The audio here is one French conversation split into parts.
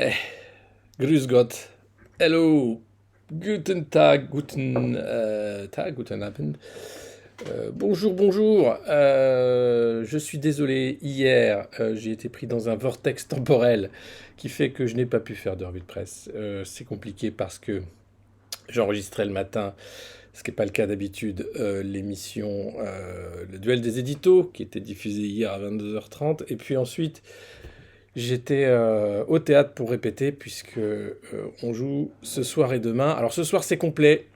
Eh, grüß Gott. Hello. Guten Tag, guten Tag, guten Abend. Bonjour, bonjour. Je suis désolé, hier, j'ai été pris dans un vortex temporel qui fait que je n'ai pas pu faire de revue de presse. C'est compliqué parce que j'enregistrais le matin, ce qui n'est pas le cas d'habitude, l'émission Le Duel des éditos, qui était diffusée hier à 22h30. Et puis ensuite, j'étais au théâtre pour répéter, puisque on joue ce soir et demain. Alors ce soir, c'est complet.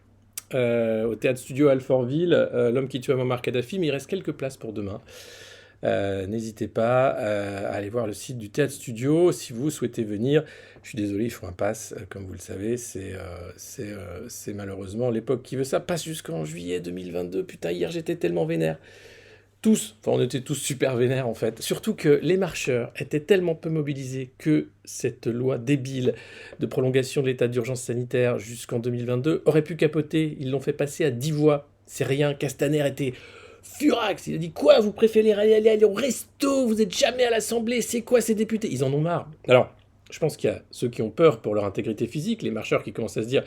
Au théâtre studio Alfortville, L'homme qui tua Muammar Kadhafi, mais il reste quelques places pour demain. N'hésitez pas à aller voir le site du théâtre studio si vous souhaitez venir. Je suis désolé, il faut un pass, comme vous le savez. C'est malheureusement l'époque qui veut ça. Passe jusqu'en juillet 2022. Putain, hier j'étais tellement vénère. Tous, enfin on était tous super vénères en fait. Surtout que les marcheurs étaient tellement peu mobilisés que cette loi débile de prolongation de l'état d'urgence sanitaire jusqu'en 2022 aurait pu capoter. Ils l'ont fait passer à 10 voix. C'est rien. Castaner était furax. Il a dit quoi? Vous préférez aller au resto? Vous n'êtes jamais à l'Assemblée? C'est quoi ces députés? Ils en ont marre. Alors, je pense qu'il y a ceux qui ont peur pour leur intégrité physique, les marcheurs qui commencent à se dire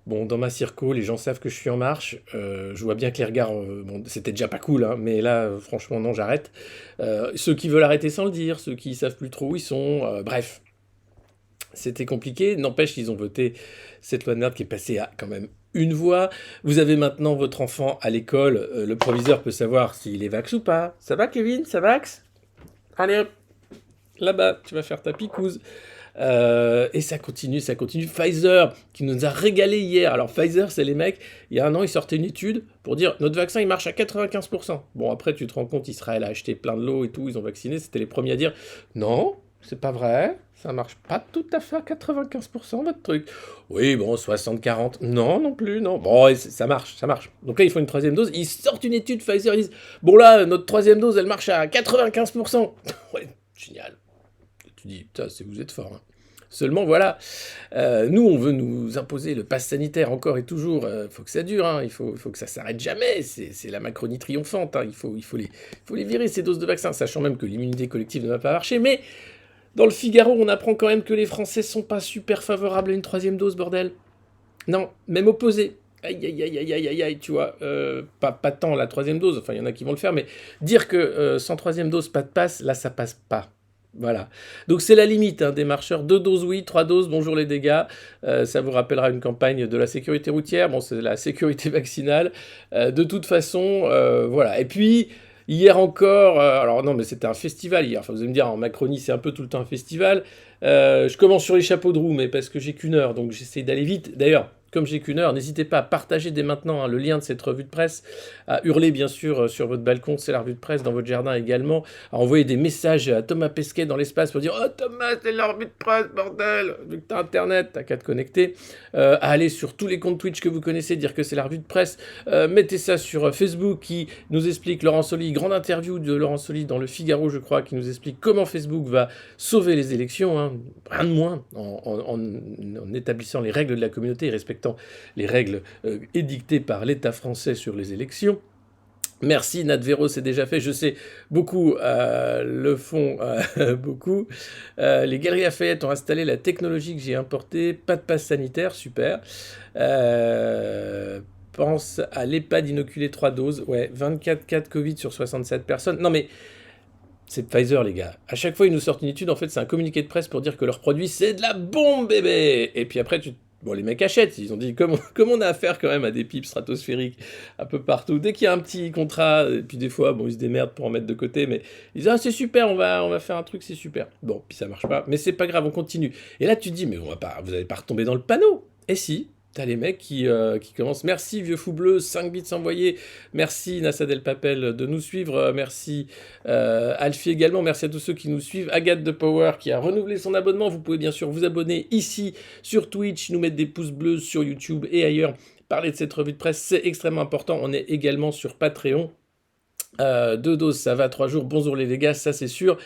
bon, dans ma circo, les gens savent que je suis en marche. Je vois bien que les regards, bon, c'était déjà pas cool, hein, mais là, franchement, non, j'arrête. Ceux qui veulent arrêter sans le dire, ceux qui savent plus trop où ils sont, bref, c'était compliqué. N'empêche, ils ont voté cette loi de merde qui est passée à quand même une voix. Vous avez maintenant votre enfant à l'école, le proviseur peut savoir s'il est vax ou pas. Ça va, Kevin? Ça vax? Allez hop, là-bas, tu vas faire ta picouse. Et ça continue, ça continue. Pfizer, qui nous a régalé hier. Alors Pfizer, c'est les mecs, il y a un an, ils sortaient une étude pour dire notre vaccin, il marche à 95%. Bon, après, tu te rends compte, Israël a acheté plein de lots et tout, ils ont vacciné, c'était les premiers à dire non, c'est pas vrai, ça marche pas tout à fait à 95% votre truc. Oui, bon, 60-40, non, non plus, non. Bon, et ça marche, ça marche. Donc là, ils font une troisième dose, ils sortent une étude Pfizer, ils disent bon, là, notre troisième dose, elle marche à 95%. Ouais, génial. Tu dis, putain, vous êtes fort, hein. Seulement, voilà, nous, on veut nous imposer le pass sanitaire encore et toujours. Il faut que ça dure, hein, il faut que ça s'arrête jamais. C'est la Macronie triomphante. Hein, il faut les virer, ces doses de vaccins, sachant même que l'immunité collective ne va pas marcher. Mais dans le Figaro, on apprend quand même que les Français sont pas super favorables à une troisième dose, bordel. Non, même opposé. Aïe, aïe, aïe, aïe, aïe, aïe, aïe, tu vois. Pas tant la troisième dose, enfin, il y en a qui vont le faire, mais dire que sans troisième dose, pas de passe, là, ça passe pas. Voilà. Donc c'est la limite hein, des marcheurs. Deux doses oui, trois doses, bonjour les dégâts. Ça vous rappellera une campagne de la sécurité routière. Bon, c'est la sécurité vaccinale. De toute façon, voilà. Et puis, hier encore, alors non, mais c'était un festival hier. Enfin, vous allez me dire, en Macronie, c'est un peu tout le temps un festival. Je commence sur les chapeaux de roue, mais parce que j'ai qu'une heure, donc j'essaie d'aller vite. D'ailleurs, comme j'ai qu'une heure, n'hésitez pas à partager dès maintenant hein, le lien de cette revue de presse, à hurler bien sûr sur votre balcon, c'est la revue de presse, dans votre jardin également, à envoyer des messages à Thomas Pesquet dans l'espace pour dire «Oh Thomas, c'est la revue de presse, bordel!» Vu que t'as internet, t'as qu'à te connecter. À aller sur tous les comptes Twitch que vous connaissez, dire que c'est la revue de presse. Mettez ça sur Facebook qui nous explique, Laurent Soli, grande interview de Laurent Soli dans le Figaro, je crois, qui nous explique comment Facebook va sauver les élections, hein, rien de moins, en établissant les règles de la communauté et respectant les règles édictées par l'État français sur les élections. Merci, Nadvero, c'est déjà fait. Je sais, beaucoup le font, beaucoup. Les Galeries Lafayette ont installé la technologie que j'ai importée. Pas de passe sanitaire, super. Pense à l'EHPAD inoculé 3 doses. Ouais, 24 cas de Covid sur 67 personnes. Non mais, c'est Pfizer, les gars. À chaque fois, ils nous sortent une étude. En fait, c'est un communiqué de presse pour dire que leur produit, c'est de la bombe, bébé. Et puis après, bon, les mecs achètent. Ils ont dit, comme on a affaire quand même à des pipes stratosphériques un peu partout. Dès qu'il y a un petit contrat, et puis des fois, bon, ils se démerdent pour en mettre de côté, mais ils disent, ah, c'est super, on va faire un truc, c'est super. Bon, puis ça marche pas. Mais c'est pas grave, on continue. Et là, tu te dis, mais vous allez pas retomber dans le panneau. Et si, t'as les mecs qui commencent. Merci, vieux fou bleu, 5 bits envoyés. Merci, Nassa Del Papel, de nous suivre. Merci, Alfie également. Merci à tous ceux qui nous suivent. Agathe de Power qui a renouvelé son abonnement. Vous pouvez bien sûr vous abonner ici sur Twitch, nous mettre des pouces bleus sur YouTube et ailleurs. Parler de cette revue de presse, c'est extrêmement important. On est également sur Patreon. 2 doses, ça va, 3 jours, bonjour les dégâts, ça c'est sûr.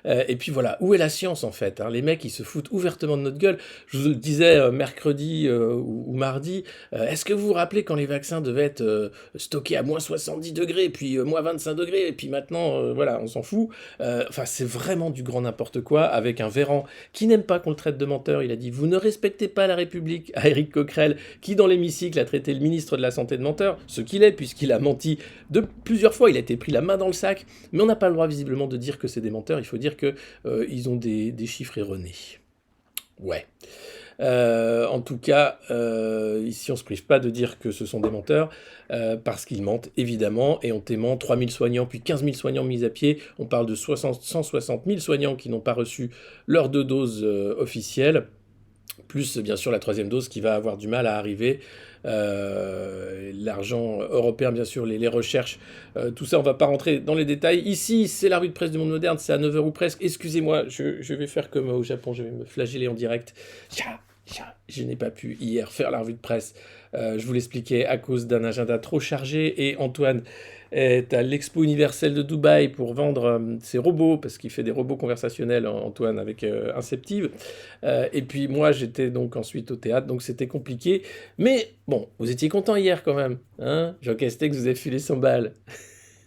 Et puis voilà, où est la science en fait, hein? Les mecs, ils se foutent ouvertement de notre gueule. Je vous le disais mercredi ou mardi, est-ce que vous vous rappelez quand les vaccins devaient être stockés à moins 70 degrés, puis moins 25 degrés, et puis maintenant, voilà, on s'en fout. Enfin, c'est vraiment du grand n'importe quoi, avec un Véran qui n'aime pas qu'on le traite de menteur. Il a dit, vous ne respectez pas la République, à Éric Coquerel, qui dans l'hémicycle a traité le ministre de la Santé de menteur, ce qu'il est, puisqu'il a menti de plusieurs fois, il a été pris la main dans le sac, mais on n'a pas le droit visiblement de dire que c'est des menteurs, il faut dire que ils ont des chiffres erronés. Ouais. En tout cas, ici on se prive pas de dire que ce sont des menteurs, parce qu'ils mentent évidemment, et on témoigne 3000 soignants, puis 15 000 soignants mis à pied, on parle de 160 000 soignants qui n'ont pas reçu leurs 2 doses officielles, plus bien sûr la troisième dose qui va avoir du mal à arriver. L'argent européen, bien sûr, les recherches, tout ça, on va pas rentrer dans les détails. Ici, c'est la revue de presse du monde moderne, c'est à 9 h ou presque. Excusez-moi, je vais faire comme au Japon, je vais me flageller en direct. Je n'ai pas pu hier faire la revue de presse. Je vous l'expliquais à cause d'un agenda trop chargé et Antoine est à l'Expo universelle de Dubaï pour vendre ses robots, parce qu'il fait des robots conversationnels, Antoine, avec Inceptive. Et puis moi, j'étais donc ensuite au théâtre, donc c'était compliqué. Mais bon, vous étiez content hier quand même, hein? Jean Castex vous a filé 100 balles.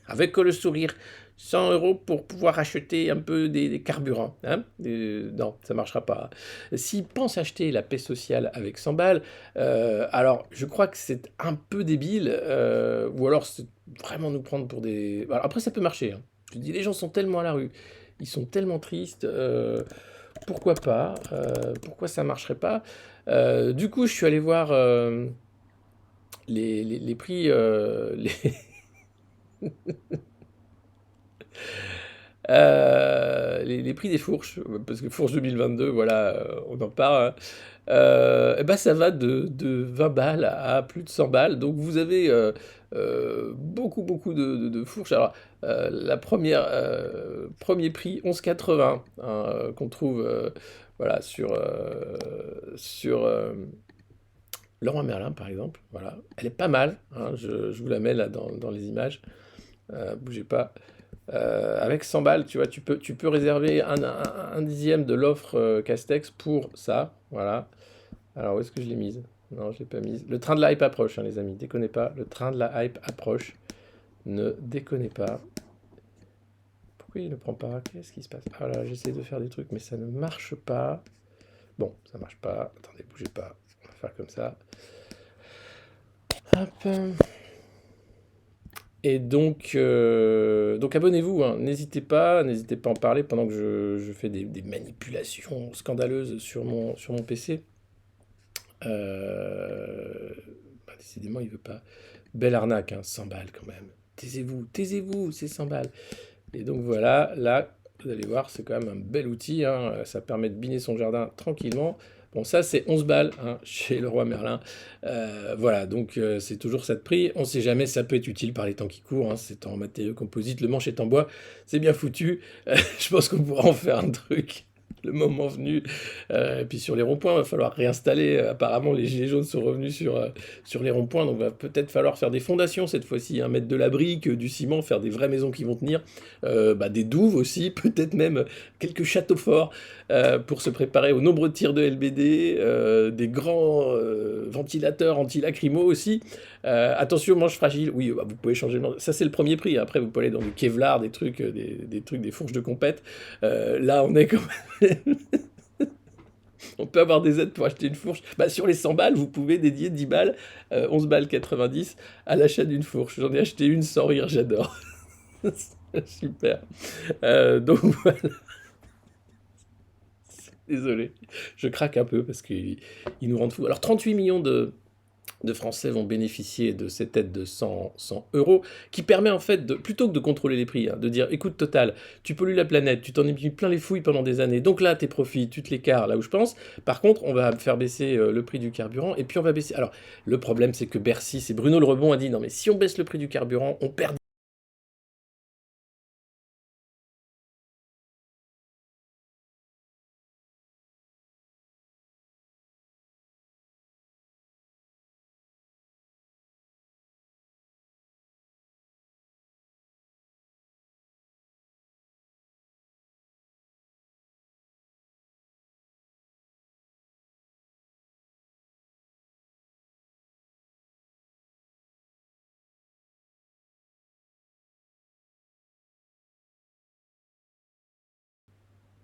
Avec le sourire. 100 € pour pouvoir acheter un peu des carburants. Hein, non, ça ne marchera pas. S'ils pensent acheter la paix sociale avec 100 balles, alors je crois que c'est un peu débile, ou alors c'est vraiment nous prendre pour des... Alors, après, ça peut marcher. Hein. Je dis, les gens sont tellement à la rue, ils sont tellement tristes, pourquoi pas, pourquoi ça marcherait pas. Du coup, je suis allé voir les prix, les prix des fourches, parce que fourche 2022, voilà, on en parle. Hein. Et ben ça va de 20 balles à plus de 100 balles. Donc vous avez beaucoup, beaucoup de fourches. Alors, la première, premier prix, 11,80, hein, qu'on trouve voilà, sur Leroy Merlin, par exemple. Voilà. Elle est pas mal. Hein, je vous la mets là dans les images. Bougez pas. Avec 100 balles, tu vois, tu peux réserver un dixième de l'offre Castex pour ça. Voilà. Alors, où est-ce que je l'ai mise? Non, je l'ai pas mise. Le train de la hype approche, hein, les amis. Déconnez pas. Le train de la hype approche. Ne déconnez pas. Pourquoi il ne prend pas? Qu'est-ce qui se passe? Ah là, j'essaie de faire des trucs, mais ça ne marche pas. Bon, ça marche pas. Attendez, bougez pas. On va faire comme ça. Hop. Et donc abonnez-vous, hein. N'hésitez pas à en parler pendant que je fais des manipulations scandaleuses sur mon PC. Décidément, il veut pas. Belle arnaque, hein, 100 balles quand même. Taisez-vous, c'est 100 balles. Et donc voilà, là, vous allez voir, c'est quand même un bel outil, hein, ça permet de biner son jardin tranquillement. Bon, ça, c'est 11 balles hein, chez Leroy Merlin. Voilà, donc c'est toujours ça de prix. On sait jamais, ça peut être utile par les temps qui courent. Hein, c'est en matériaux composites, le manche est en bois, c'est bien foutu. Je pense qu'on pourra en faire un truc. Le moment venu. Et puis sur les ronds-points, il va falloir réinstaller. Apparemment, les gilets jaunes sont revenus sur les ronds-points, donc il va peut-être falloir faire des fondations cette fois-ci, hein, mettre de la brique, du ciment, faire des vraies maisons qui vont tenir, des douves aussi, peut-être même quelques châteaux forts pour se préparer aux nombreux tirs de LBD, des grands ventilateurs anti-lacrymo aussi. Attention, manche fragile. Oui, bah, vous pouvez changer. Ça, c'est le premier prix. Après, vous pouvez aller dans du Kevlar, des trucs, des trucs, des fourches de compète. Là, on est quand même. On peut avoir des aides pour acheter une fourche. Bah, sur les 100 balles, vous pouvez dédier 10 balles, 11 balles 90 à l'achat d'une fourche. J'en ai acheté une sans rire, j'adore. Super. Donc voilà, désolé. Je craque un peu parce qu'ils nous rendent fous. Alors 38 millions de Français vont bénéficier de cette aide de 100 euros, qui permet en fait, plutôt que de contrôler les prix, hein, de dire, écoute Total, tu pollues la planète, tu t'en es mis plein les fouilles pendant des années, donc là tes profits, tu te les carres là où je pense. Par contre, on va faire baisser le prix du carburant, et puis on va baisser... Alors, le problème c'est que Bercy, c'est Bruno Le Rebond a dit, non mais si on baisse le prix du carburant, on perd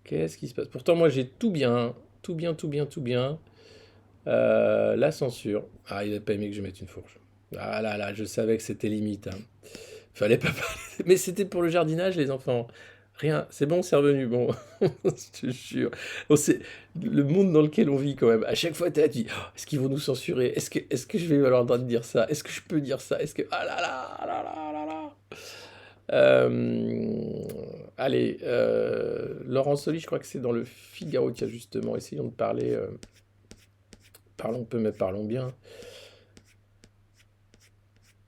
Qu'est-ce qui se passe? Pourtant, moi, j'ai tout bien, tout bien, tout bien, tout bien. La censure. Ah, il n'a pas aimé que je mette une fourche. Ah là là, je savais que c'était limite, hein. Fallait pas parler. Mais c'était pour le jardinage, les enfants. Rien. C'est bon, c'est revenu. Bon, je te jure. Oh, c'est le monde dans lequel on vit quand même. À chaque fois, t'es là, tu dis, oh, est-ce qu'ils vont nous censurer? Est-ce que je vais avoir le droit de dire ça? Est-ce que je peux dire ça? Est-ce que... Ah là là, ah là là, ah là là. Allez, Laurent Soli, je crois que c'est dans le Figaro, tiens justement, essayons de parler, parlons peu mais parlons bien.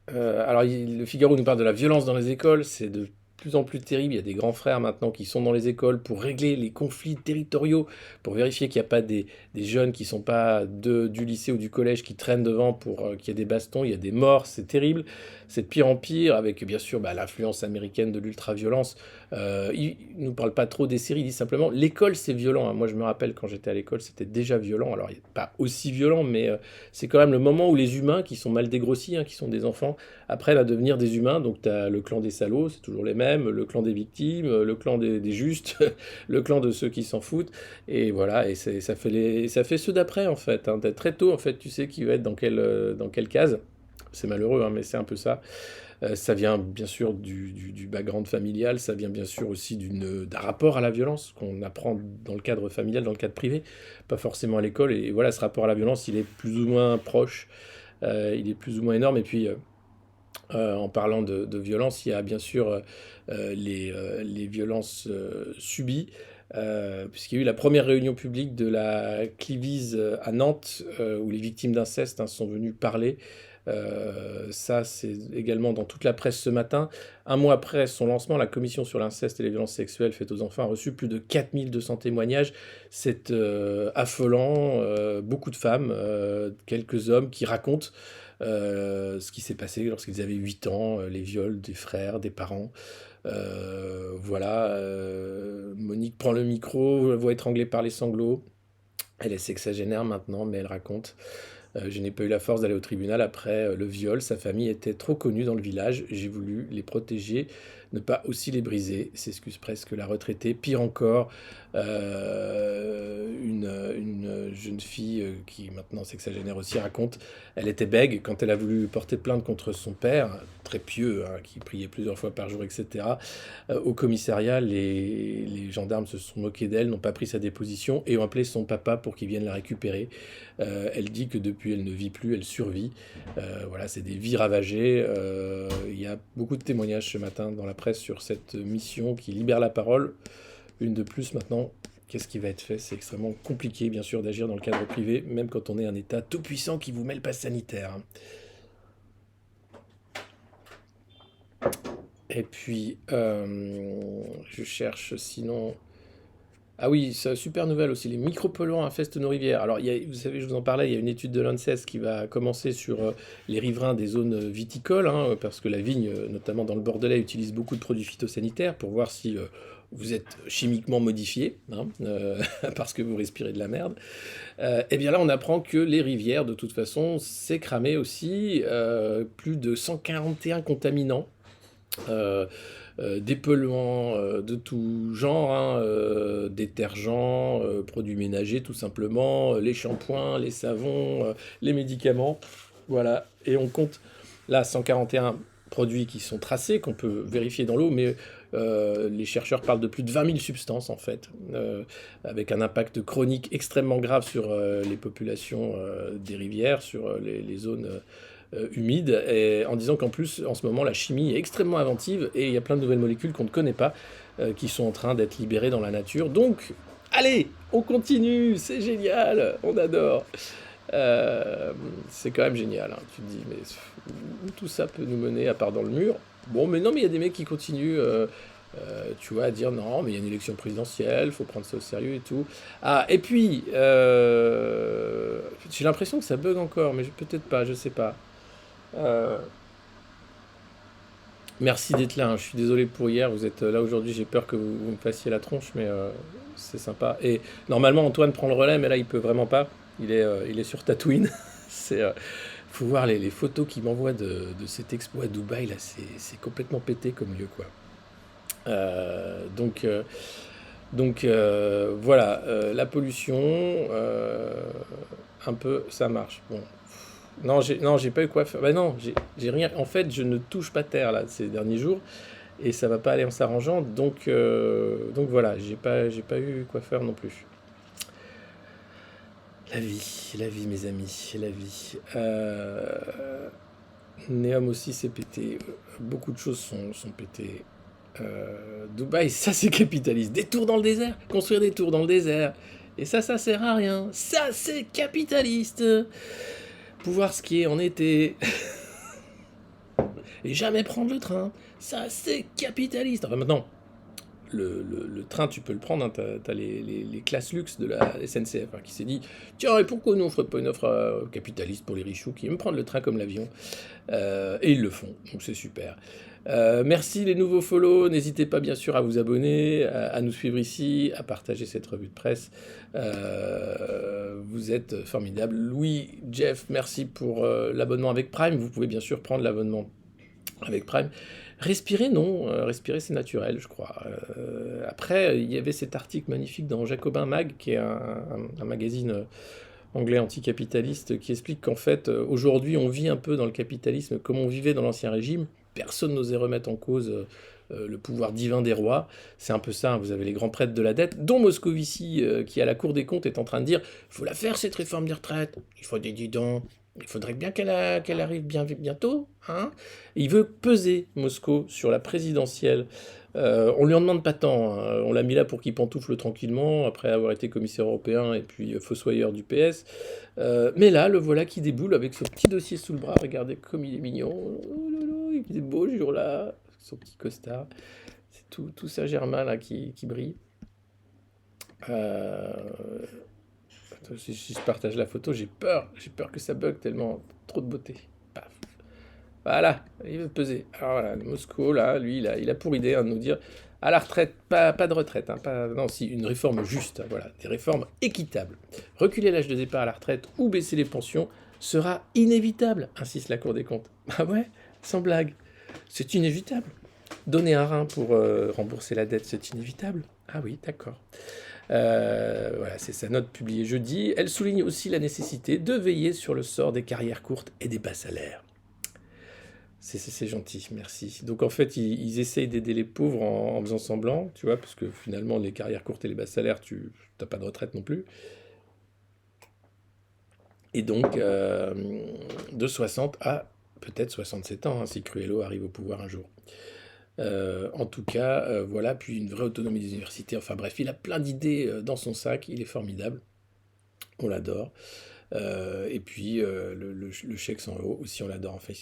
Alors, le Figaro nous parle de la violence dans les écoles, c'est de plus en plus terrible. Il y a des grands frères maintenant qui sont dans les écoles pour régler les conflits territoriaux, pour vérifier qu'il n'y a pas des jeunes qui ne sont pas du lycée ou du collège qui traînent devant pour qu'il y ait des bastons, il y a des morts, c'est terrible. C'est de pire en pire, avec bien sûr l'influence américaine de l'ultra-violence. Il ne nous parle pas trop des séries, il dit simplement l'école c'est violent, hein. Moi je me rappelle quand j'étais à l'école c'était déjà violent, alors pas aussi violent, mais c'est quand même le moment où les humains qui sont mal dégrossis, hein, qui sont des enfants, apprennent à devenir des humains. Donc tu as le clan des salauds, c'est toujours les mêmes, le clan des victimes, le clan des justes, le clan de ceux qui s'en foutent. Et voilà, et ça fait ceux d'après en fait, hein. Très tôt en fait, tu sais qui va être dans quelle case. C'est malheureux, hein, mais c'est un peu ça. Ça vient bien sûr du background familial, ça vient bien sûr aussi d'un rapport à la violence qu'on apprend dans le cadre familial, dans le cadre privé, pas forcément à l'école. Et voilà, ce rapport à la violence, il est plus ou moins proche, il est plus ou moins énorme. Et puis, en parlant de violence, il y a bien sûr les violences subies, puisqu'il y a eu la première réunion publique de la Clivise à Nantes, où les victimes d'inceste, hein, sont venues parler. Ça, c'est également dans toute la presse ce matin. Un mois après son lancement, la commission sur l'inceste et les violences sexuelles faites aux enfants a reçu plus de 4200 témoignages. C'est affolant. Beaucoup de femmes, quelques hommes qui racontent ce qui s'est passé lorsqu'ils avaient 8 ans, les viols des frères, des parents. Voilà, Monique prend le micro, voit étranglée par les sanglots. Elle est sexagénaire maintenant, mais elle raconte: Je n'ai pas eu la force d'aller au tribunal après le viol. Sa famille était trop connue dans le village. J'ai voulu les protéger, ne pas aussi les briser. S'excuse presque la retraitée. Pire encore, une jeune fille qui maintenant sexagénaire aussi raconte: elle était bègue quand elle a voulu porter plainte contre son père, très pieux, hein, qui priait plusieurs fois par jour, etc. Au commissariat, les gendarmes se sont moqués d'elle, n'ont pas pris sa déposition et ont appelé son papa pour qu'il vienne la récupérer. Elle dit que depuis, elle ne vit plus, elle survit. Voilà, c'est des vies ravagées. Il y a beaucoup de témoignages ce matin dans la presse sur cette mission qui libère la parole. Une de plus maintenant. Qu'est-ce qui va être fait? C'est extrêmement compliqué, bien sûr, d'agir dans le cadre privé, même quand on est un État tout puissant qui vous met le pass sanitaire. Et puis, je cherche sinon... Ah oui, c'est une super nouvelle aussi, les micropolluants infestent nos rivières. Alors, vous savez, je vous en parlais, il y a une étude de l'ANSES qui va commencer sur les riverains des zones viticoles, hein, parce que la vigne, notamment dans le Bordelais, utilise beaucoup de produits phytosanitaires pour voir si vous êtes chimiquement modifié, hein, parce que vous respirez de la merde. Et bien là, on apprend que les rivières, de toute façon, c'est cramé aussi, plus de 141 contaminants. euh, des polluants de tout genre, hein, détergents, produits ménagers tout simplement, les shampoings, les savons, les médicaments. Voilà, et on compte là 141 produits qui sont tracés, qu'on peut vérifier dans l'eau, mais les chercheurs parlent de plus de 20 000 substances en fait, avec un impact chronique extrêmement grave sur les populations des rivières, sur les zones humide, et en disant qu'en plus, en ce moment, la chimie est extrêmement inventive et il y a plein de nouvelles molécules qu'on ne connaît pas qui sont en train d'être libérées dans la nature. Donc, allez, on continue, c'est génial, on adore. C'est quand même génial, hein. Tu te dis, mais où tout ça peut nous mener à part dans le mur? Bon, mais non, mais il y a des mecs qui continuent. Tu vois, à dire non, mais il y a une élection présidentielle, faut prendre ça au sérieux et tout. Ah, et puis, j'ai l'impression que ça bug encore, mais peut-être pas, je sais pas. Euh, Merci d'être là, hein. Je suis désolé pour hier, vous êtes là aujourd'hui, j'ai peur que vous me fassiez la tronche, mais c'est sympa. Et normalement, Antoine prend le relais, mais là, il peut vraiment pas. Il est sur Tatooine. C'est, faut voir les photos qu'il m'envoie de cet expo à Dubaï, là, c'est complètement pété comme lieu, quoi. Donc, Donc voilà, la pollution, un peu, ça marche. Bon. Non, j'ai pas eu quoi faire. Bah non, j'ai rien. En fait, je ne touche pas terre là ces derniers jours et ça va pas aller en s'arrangeant. Donc voilà, j'ai pas eu quoi faire non plus. La vie, mes amis, la vie. Neom aussi s'est pété. Beaucoup de choses sont pétées. Dubaï, ça c'est capitaliste. Des tours dans le désert, construire des tours dans le désert. Et ça sert à rien. Ça c'est capitaliste. Pouvoir skier en été et jamais prendre le train. Ça c'est capitaliste. Enfin maintenant, le train, tu peux le prendre, hein, t'as les classes luxe de la SNCF hein, qui s'est dit tiens, et pourquoi nous on ferait pas une offre capitaliste pour les richoux qui aiment prendre le train comme l'avion et ils le font, donc c'est super. Merci les nouveaux follow, n'hésitez pas bien sûr à vous abonner, à nous suivre ici, à partager cette revue de presse. Vous êtes formidables. Louis, Jeff, merci pour l'abonnement avec Prime. Vous pouvez bien sûr prendre l'abonnement avec Prime. Respirer, non. Respirer, c'est naturel, je crois. Après, il y avait cet article magnifique dans Jacobin Mag, qui est un magazine anglais anticapitaliste, qui explique qu'en fait, aujourd'hui, on vit un peu dans le capitalisme comme on vivait dans l'Ancien Régime. Personne n'osait remettre en cause le pouvoir divin des rois. C'est un peu ça, hein. Vous avez les grands prêtres de la dette, dont Moscovici, qui à la Cour des comptes est en train de dire il faut la faire, cette réforme des retraites. Il faut des didons. Il faudrait bien qu'elle arrive bientôt. Hein. Il veut peser Moscou sur la présidentielle. On lui en demande pas tant. Hein. On l'a mis là pour qu'il pantoufle tranquillement, après avoir été commissaire européen et puis fossoyeur du PS. Mais là, le voilà qui déboule avec son petit dossier sous le bras. Regardez comme il est mignon. Oh là là, il est beau ce jour-là. Son petit costard. C'est tout Saint-Germain là qui brille. Euh, Attends, si je partage la photo, j'ai peur que ça bug tellement trop de beauté. Paf. Voilà, il veut peser. Alors voilà, Moscou, là, lui, il a pour idée hein, de nous dire à la retraite, pas de retraite, hein, non, si, une réforme juste, hein, voilà, des réformes équitables. Reculer l'âge de départ à la retraite ou baisser les pensions sera inévitable, insiste la Cour des comptes. Ah ouais, sans blague, c'est inévitable. Donner un rein pour rembourser la dette, c'est inévitable. Ah oui, d'accord. Voilà, c'est sa note publiée jeudi. Elle souligne aussi la nécessité de veiller sur le sort des carrières courtes et des bas salaires. C'est gentil, merci. Donc en fait, ils essayent d'aider les pauvres en faisant semblant, tu vois, parce que finalement, les carrières courtes et les bas salaires, tu n'as pas de retraite non plus. Et donc, de 60 à peut-être 67 ans, hein, si Cruello arrive au pouvoir un jour. En tout cas, voilà, puis une vraie autonomie des universités. Enfin bref, il a plein d'idées dans son sac, il est formidable, on l'adore. Et puis le chèque 100 euros aussi, on l'adore. Enfin,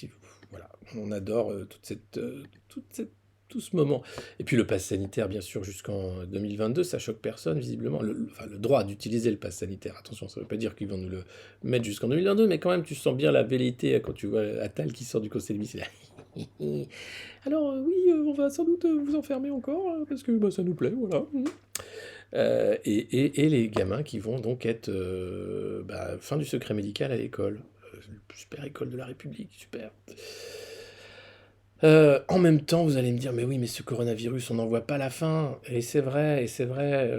voilà, on adore toute cette- tout ce moment. Et puis le pass sanitaire, bien sûr, jusqu'en 2022, ça choque personne, visiblement. Enfin, le droit d'utiliser le pass sanitaire, attention, ça ne veut pas dire qu'ils vont nous le mettre jusqu'en 2022, mais quand même, tu sens bien la velléité quand tu vois Attal qui sort du conseil de ministre. Alors, oui, on va sans doute vous enfermer encore, parce que bah, ça nous plaît, voilà. Et les gamins qui vont donc être bah, fin du secret médical à l'école. Super école de la République, super. En même temps, vous allez me dire, mais oui, mais ce coronavirus, on n'en voit pas la fin. Et c'est vrai.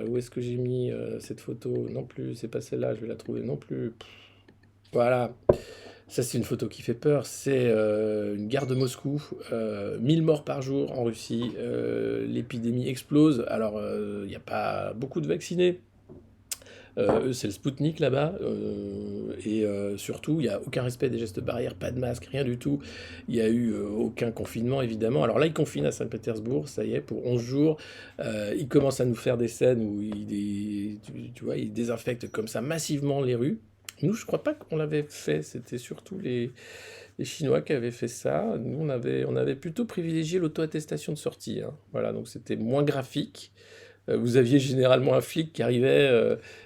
Où est-ce que j'ai mis cette photo? Non plus, c'est pas celle-là, je vais la trouver non plus. Voilà. Ça, c'est une photo qui fait peur. C'est une gare de Moscou. 1000 morts par jour en Russie. L'épidémie explose. Alors, il n'y a pas beaucoup de vaccinés. Eux, c'est le Spoutnik là-bas. Surtout, il n'y a aucun respect des gestes barrières, pas de masque, rien du tout. Il n'y a eu aucun confinement, évidemment. Alors là, ils confinent à Saint-Pétersbourg, ça y est, pour 11 jours. Ils commencent à nous faire des scènes où tu vois, ils désinfectent comme ça massivement les rues. Nous, je crois pas qu'on l'avait fait. C'était surtout les Chinois qui avaient fait ça. Nous, on avait plutôt privilégié l'auto-attestation de sortie. Hein. Voilà, donc c'était moins graphique. Vous aviez généralement un flic qui arrivait,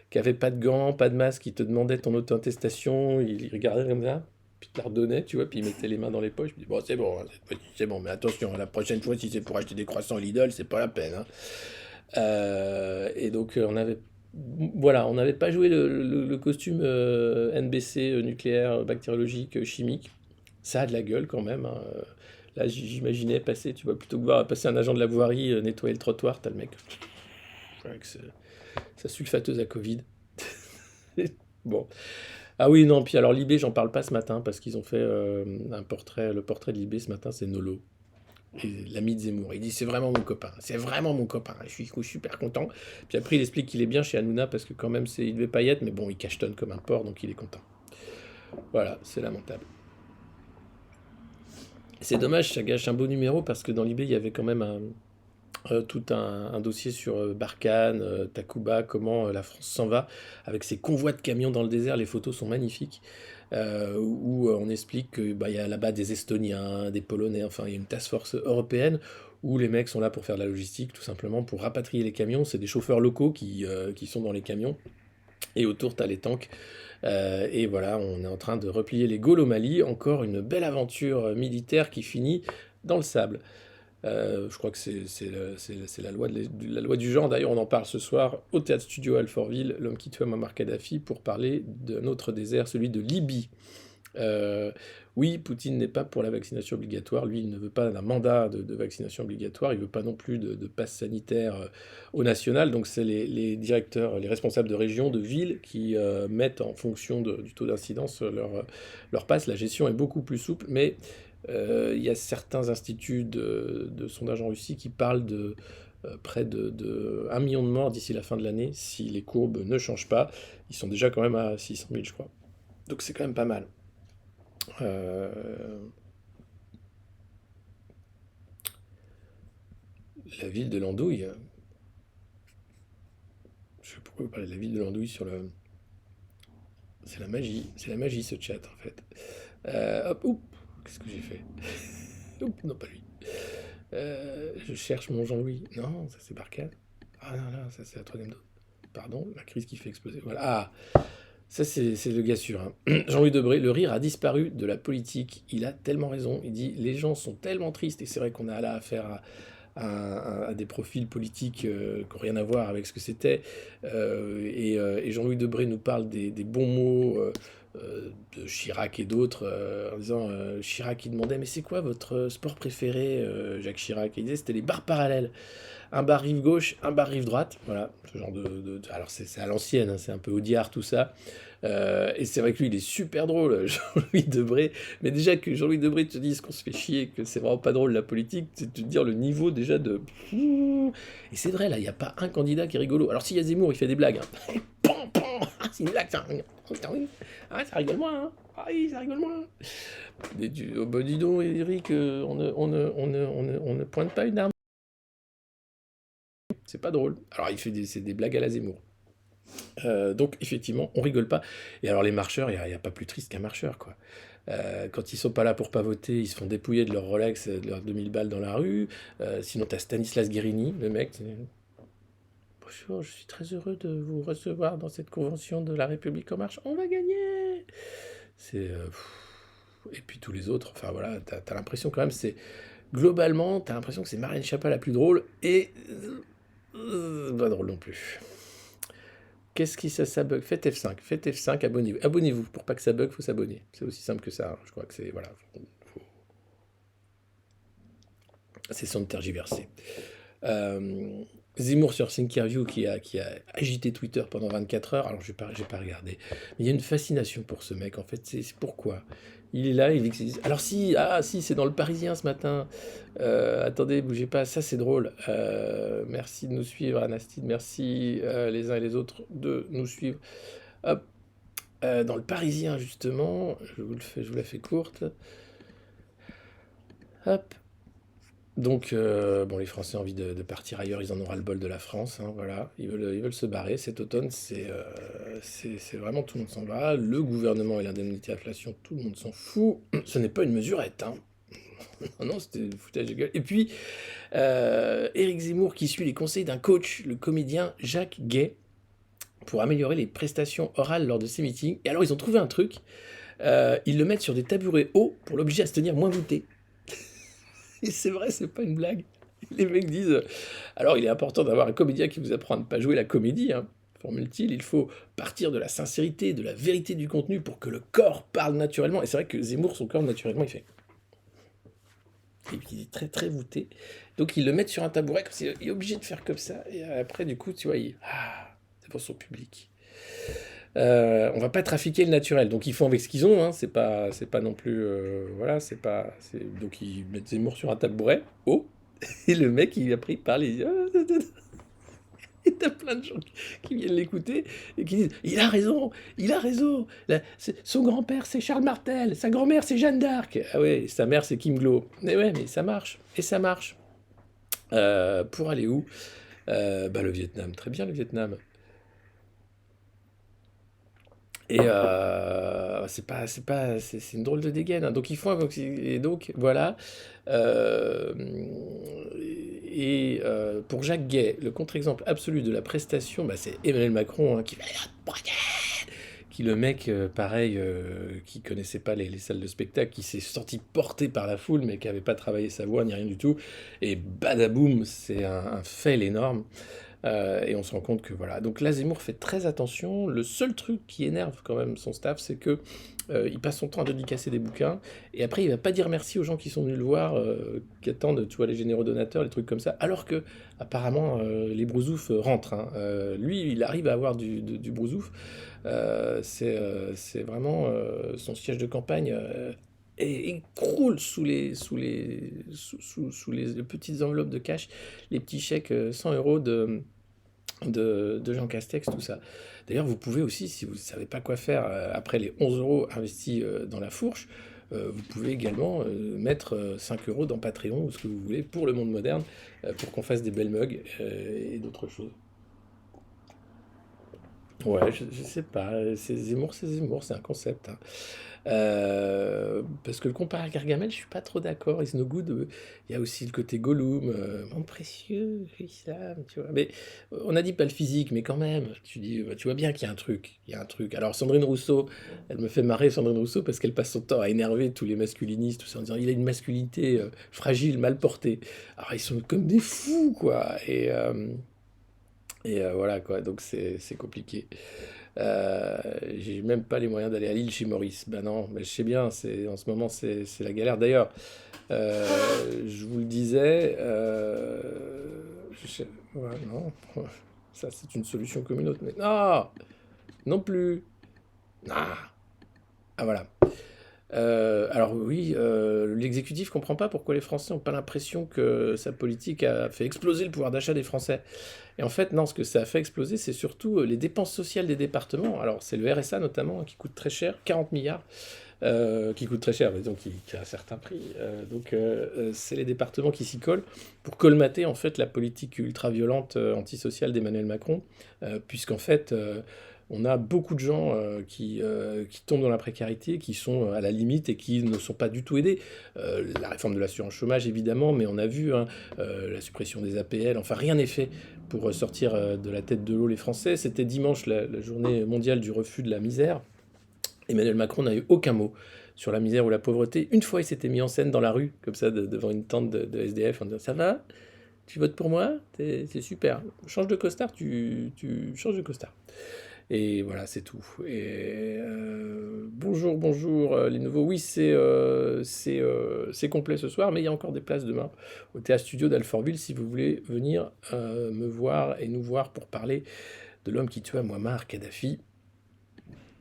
qui avait pas de gants, pas de masque, qui te demandait ton auto-attestation, il regardait comme ça, puis il te la redonnait, tu vois, puis il mettait les mains dans les poches, puis il dit, bon, c'est bon, hein, cette fois-ci, c'est bon, mais attention, la prochaine fois, si c'est pour acheter des croissants Lidl, c'est pas la peine. Hein. Et donc, voilà, on n'avait pas joué le costume NBC nucléaire, bactériologique, chimique. Ça a de la gueule quand même. Hein. Là, j'imaginais passer, tu vois, plutôt que voir passer un agent de la voirie nettoyer le trottoir, t'as le mec avec sa sulfateuse à Covid. Bon. Ah oui, non, puis alors Libé, j'en parle pas ce matin parce qu'ils ont fait le portrait de Libé ce matin, c'est Nolo, et l'ami de Zemmour. Il dit c'est vraiment mon copain, c'est vraiment mon copain, je suis super content. Puis après il explique qu'il est bien chez Hanouna parce que quand même il devait pas y être, mais bon, il cachetonne comme un porc, donc il est content. Voilà, c'est lamentable. C'est dommage, ça gâche un beau numéro parce que dans Libé, il y avait quand même tout un dossier sur Barkhane, Takuba, comment la France s'en va, avec ses convois de camions dans le désert. Les photos sont magnifiques, où on explique qu'il bah, y a là-bas des Estoniens, des Polonais, enfin il y a une task force européenne où les mecs sont là pour faire de la logistique, tout simplement pour rapatrier les camions. C'est des chauffeurs locaux qui sont dans les camions. Et autour, t'as les tanks. Et voilà, on est en train de replier les Gaules au Mali. Encore une belle aventure militaire qui finit dans le sable. Je crois que c'est la loi du genre. D'ailleurs, on en parle ce soir au Théâtre Studio à Alfortville, l'homme qui tue Muammar Kadhafi, pour parler d'un autre désert, celui de Libye. Euh, oui, Poutine n'est pas pour la vaccination obligatoire. Lui, il ne veut pas d'un mandat de vaccination obligatoire. Il ne veut pas non plus de passe sanitaire au national. Donc, c'est les directeurs, les responsables de région, de ville, qui mettent en fonction du taux d'incidence leur passe. La gestion est beaucoup plus souple, mais il y a certains instituts de sondage en Russie qui parlent de près de 1 million de morts d'ici la fin de l'année si les courbes ne changent pas. Ils sont déjà quand même à 600 000, je crois. Donc, c'est quand même pas mal. Euh, la ville de l'Andouille. Je sais pas pourquoi vous parlez de la ville de l'Andouille sur le. C'est la magie ce chat en fait. Hop, oups, qu'est-ce que j'ai fait? Oups, non, pas lui. Je cherche mon Jean-Louis. Non, ça c'est Barkhane. Ah non, là, ça c'est la troisième dose. Pardon, la crise qui fait exploser. Voilà. Ah, ça c'est le gars sûr, hein. Jean-Louis Debré, le rire a disparu de la politique. Il a tellement raison. Il dit les gens sont tellement tristes et c'est vrai qu'on a là affaire à des profils politiques qui n'ont rien à voir avec ce que c'était. Et Jean-Louis Debré nous parle des bons mots de Chirac et d'autres, en disant Chirac, il demandait mais c'est quoi votre sport préféré, Jacques Chirac? Et il disait c'était les barres parallèles. Un bar rive gauche, un bar rive droite. Voilà, ce genre alors c'est à l'ancienne, hein, c'est un peu Audiard tout ça. Et c'est vrai que lui, il est super drôle, Jean-Louis Debré. Mais déjà que Jean-Louis Debré te dise qu'on se fait chier, que c'est vraiment pas drôle la politique, c'est de te dire le niveau déjà de. Et c'est vrai, là, il n'y a pas un candidat qui est rigolo. Alors s'il y a Zemmour, il fait des blagues, hein. Pan, pan, ah, c'est une blague, ça. Ah, ça rigole moins, hein. Ah oui, ça rigole moins. Oh, bah, dis donc, Eric, on ne pointe pas une arme. C'est pas drôle. Alors il fait c'est des blagues à la Zemmour. Donc effectivement, on rigole pas. Et alors les marcheurs, il y a pas plus triste qu'un marcheur, quoi. Quand ils sont pas là pour pas voter, ils se font dépouiller de leur Rolex, de leurs 2000 balles dans la rue. Sinon, t'as Stanislas Guérini, le mec. Bonjour, je suis très heureux de vous recevoir dans cette convention de la République en marche. On va gagner. C'est et puis tous les autres. Enfin voilà, t'as l'impression quand même, c'est globalement, t'as l'impression que c'est Marlène Schiappa la plus drôle et pas drôle non plus. Qu'est-ce qui ça bug? Faites F5, abonnez-vous. Abonnez-vous, pour pas que ça bug, faut s'abonner. C'est aussi simple que ça, hein. Je crois que c'est, voilà, c'est sans tergiverser. Zemmour sur Thinkerview qui a agité Twitter pendant 24 heures, alors j'ai pas regardé. Mais il y a une fascination pour ce mec, en fait, c'est pourquoi. Il est là, il existe. Alors si, c'est dans le Parisien ce matin. Attendez, bougez pas, ça c'est drôle. Merci de nous suivre, Anastide, merci les uns et les autres de nous suivre. Hop, dans le Parisien justement, je vous la fais courte. Hop. Donc, bon, les Français ont envie de partir ailleurs, ils en ont ras-le-bol de la France, hein, voilà. Ils veulent se barrer. Cet automne, c'est vraiment tout le monde s'en va. Le gouvernement et l'indemnité inflation, tout le monde s'en fout. Ce n'est pas une mesurette, hein. Non, non, c'était du foutage de gueule. Et puis, Éric Zemmour qui suit les conseils d'un coach, le comédien Jacques Gay, pour améliorer les prestations orales lors de ses meetings. Et alors, ils ont trouvé un truc. Ils le mettent sur des tabourets hauts pour l'obliger à se tenir moins voûté. Et c'est vrai, c'est pas une blague. Les mecs disent alors il est important d'avoir un comédien qui vous apprend à ne pas jouer la comédie, hein, formule-t-il. Il faut partir de la sincérité, de la vérité du contenu pour que le corps parle naturellement. Et c'est vrai que Zemmour, son corps, naturellement, il fait. Et puis il est très très voûté. Donc ils le mettent sur un tabouret, comme ça, il est obligé de faire comme ça. Et après, du coup, tu vois, c'est pour son public. On va pas trafiquer le naturel, donc ils font avec ce qu'ils ont, hein. C'est pas non plus, voilà, c'est pas, donc ils mettent Zemmour sur un tabouret, oh, et le mec, après il parle, il dit, et t'as plein de gens qui viennent l'écouter et qui disent, il a raison, son grand-père c'est Charles Martel, sa grand-mère c'est Jeanne d'Arc, ah ouais, sa mère c'est Kim Glo, mais ouais, mais ça marche, et ça marche. Pour aller où? Bah le Vietnam, très bien le Vietnam. Et c'est une drôle de dégaine, hein. Donc ils font et donc voilà. Euh, pour Jacques Gay, le contre-exemple absolu de la prestation, bah, c'est Emmanuel Macron, hein, qui va qui le mec, pareil, qui connaissait pas les salles de spectacle, qui s'est senti porté par la foule, mais qui avait pas travaillé sa voix ni rien du tout. Et badaboum, c'est un fail énorme. Et on se rend compte que voilà. Donc là, Zemmour fait très attention. Le seul truc qui énerve quand même son staff, c'est que il passe son temps à dédicacer des bouquins et après il va pas dire merci aux gens qui sont venus le voir, qui attendent, tu vois, les généreux donateurs, les trucs comme ça. Alors que apparemment les brousoufs rentrent, hein. Lui, il arrive à avoir du brousouf. C'est vraiment son siège de campagne. Et croule sous les petites enveloppes de cash, les petits chèques 100 euros de Jean Castex, tout ça. D'ailleurs, vous pouvez aussi, si vous ne savez pas quoi faire après les 11 euros investis dans la fourche, vous pouvez également mettre 5 euros dans Patreon ou ce que vous voulez pour le monde moderne, pour qu'on fasse des belles mugs et d'autres choses. Ouais, je sais pas, c'est Zemmour, c'est un concept, hein. Parce que le comparer à Gargamel, je suis pas trop d'accord. Is no good. Il y a aussi le côté Gollum, mon précieux Islam, tu vois. Mais on a dit pas le physique, mais quand même, tu dis, bah, tu vois bien qu'il y a un truc, il y a un truc. Alors Sandrine Rousseau, elle me fait marrer Sandrine Rousseau parce qu'elle passe son temps à énerver tous les masculinistes, tout ça, en disant il a une masculinité fragile, mal portée. Alors ils sont comme des fous, quoi. Et voilà, quoi. Donc c'est compliqué. J'ai même pas les moyens d'aller à Lille chez Maurice. Ben non, mais je sais bien, en ce moment c'est la galère. D'ailleurs, euh, je vous le disais, ouais, non, ça c'est une solution comme une autre, mais non, non plus. Ah, ah voilà. Alors oui, l'exécutif comprend pas pourquoi les Français n'ont pas l'impression que sa politique a fait exploser le pouvoir d'achat des Français. Et en fait, non, ce que ça a fait exploser, c'est surtout les dépenses sociales des départements. Alors, c'est le RSA notamment, hein, qui coûte très cher, 40 milliards, qui coûte très cher, mais donc qui a un certain prix. C'est les départements qui s'y collent pour colmater en fait la politique ultra-violente antisociale d'Emmanuel Macron, puisqu'en fait, on a beaucoup de gens qui tombent dans la précarité, qui sont à la limite et qui ne sont pas du tout aidés. La réforme de l'assurance chômage, évidemment, mais on a vu, hein, la suppression des APL, enfin rien n'est fait pour sortir de la tête de l'eau les Français. C'était dimanche la journée mondiale du refus de la misère. Emmanuel Macron n'a eu aucun mot sur la misère ou la pauvreté. Une fois, il s'était mis en scène dans la rue, comme ça, devant une tente de SDF, en disant ça va, tu votes pour moi, c'est super. Change de costard, tu changes de costard. Et voilà, c'est tout. Et bonjour, bonjour les nouveaux. Oui, c'est complet ce soir, mais il y a encore des places demain au Théâtre Studio d'Alfortville si vous voulez venir me voir et nous voir pour parler de l'homme qui tua Muammar Kadhafi,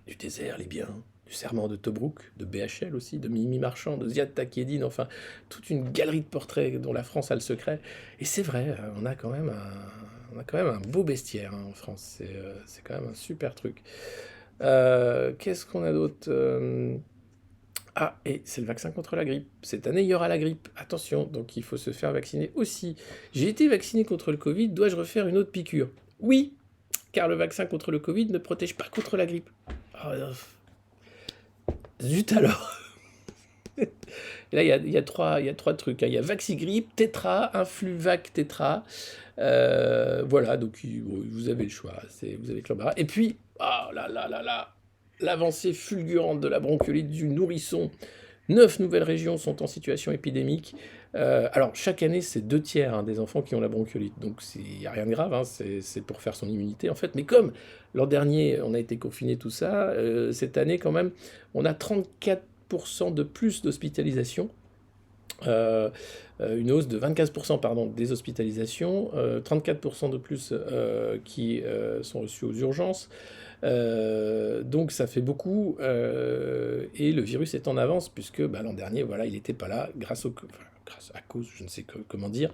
du désert libyen, du serment de Tobrouk, de BHL aussi, de Mimi Marchand, de Ziad Takieddine, enfin, toute une galerie de portraits dont la France a le secret. Et c'est vrai, on a quand même un beau bestiaire, hein, en France. C'est quand même un super truc. Qu'est-ce qu'on a d'autre? Ah, et c'est le vaccin contre la grippe. Cette année, il y aura la grippe. Attention, donc il faut se faire vacciner aussi. J'ai été vacciné contre le Covid, dois-je refaire une autre piqûre? Oui, car le vaccin contre le Covid ne protège pas contre la grippe. Oh, zut alors. Et là, il y a trois trucs, hein. Il y a Vaxigrippe, Tetra, Influvac Tetra. Voilà, donc vous avez le choix. Vous avez que l'embarras. Et puis, ah là là là là, l'avancée fulgurante de la bronchiolite du nourrisson. 9 nouvelles régions sont en situation épidémique. Alors, chaque année, c'est 2 tiers, hein, des enfants qui ont la bronchiolite. Donc, il n'y a rien de grave, hein, c'est pour faire son immunité, en fait. Mais comme l'an dernier, on a été confinés, tout ça, cette année, quand même, on a 34% de plus d'hospitalisation. Euh, une hausse de 24% pardon, des hospitalisations, 34% de plus qui sont reçus aux urgences. Donc ça fait beaucoup, et le virus est en avance puisque bah, l'an dernier, voilà, il n'était pas là grâce à cause, je ne sais comment dire.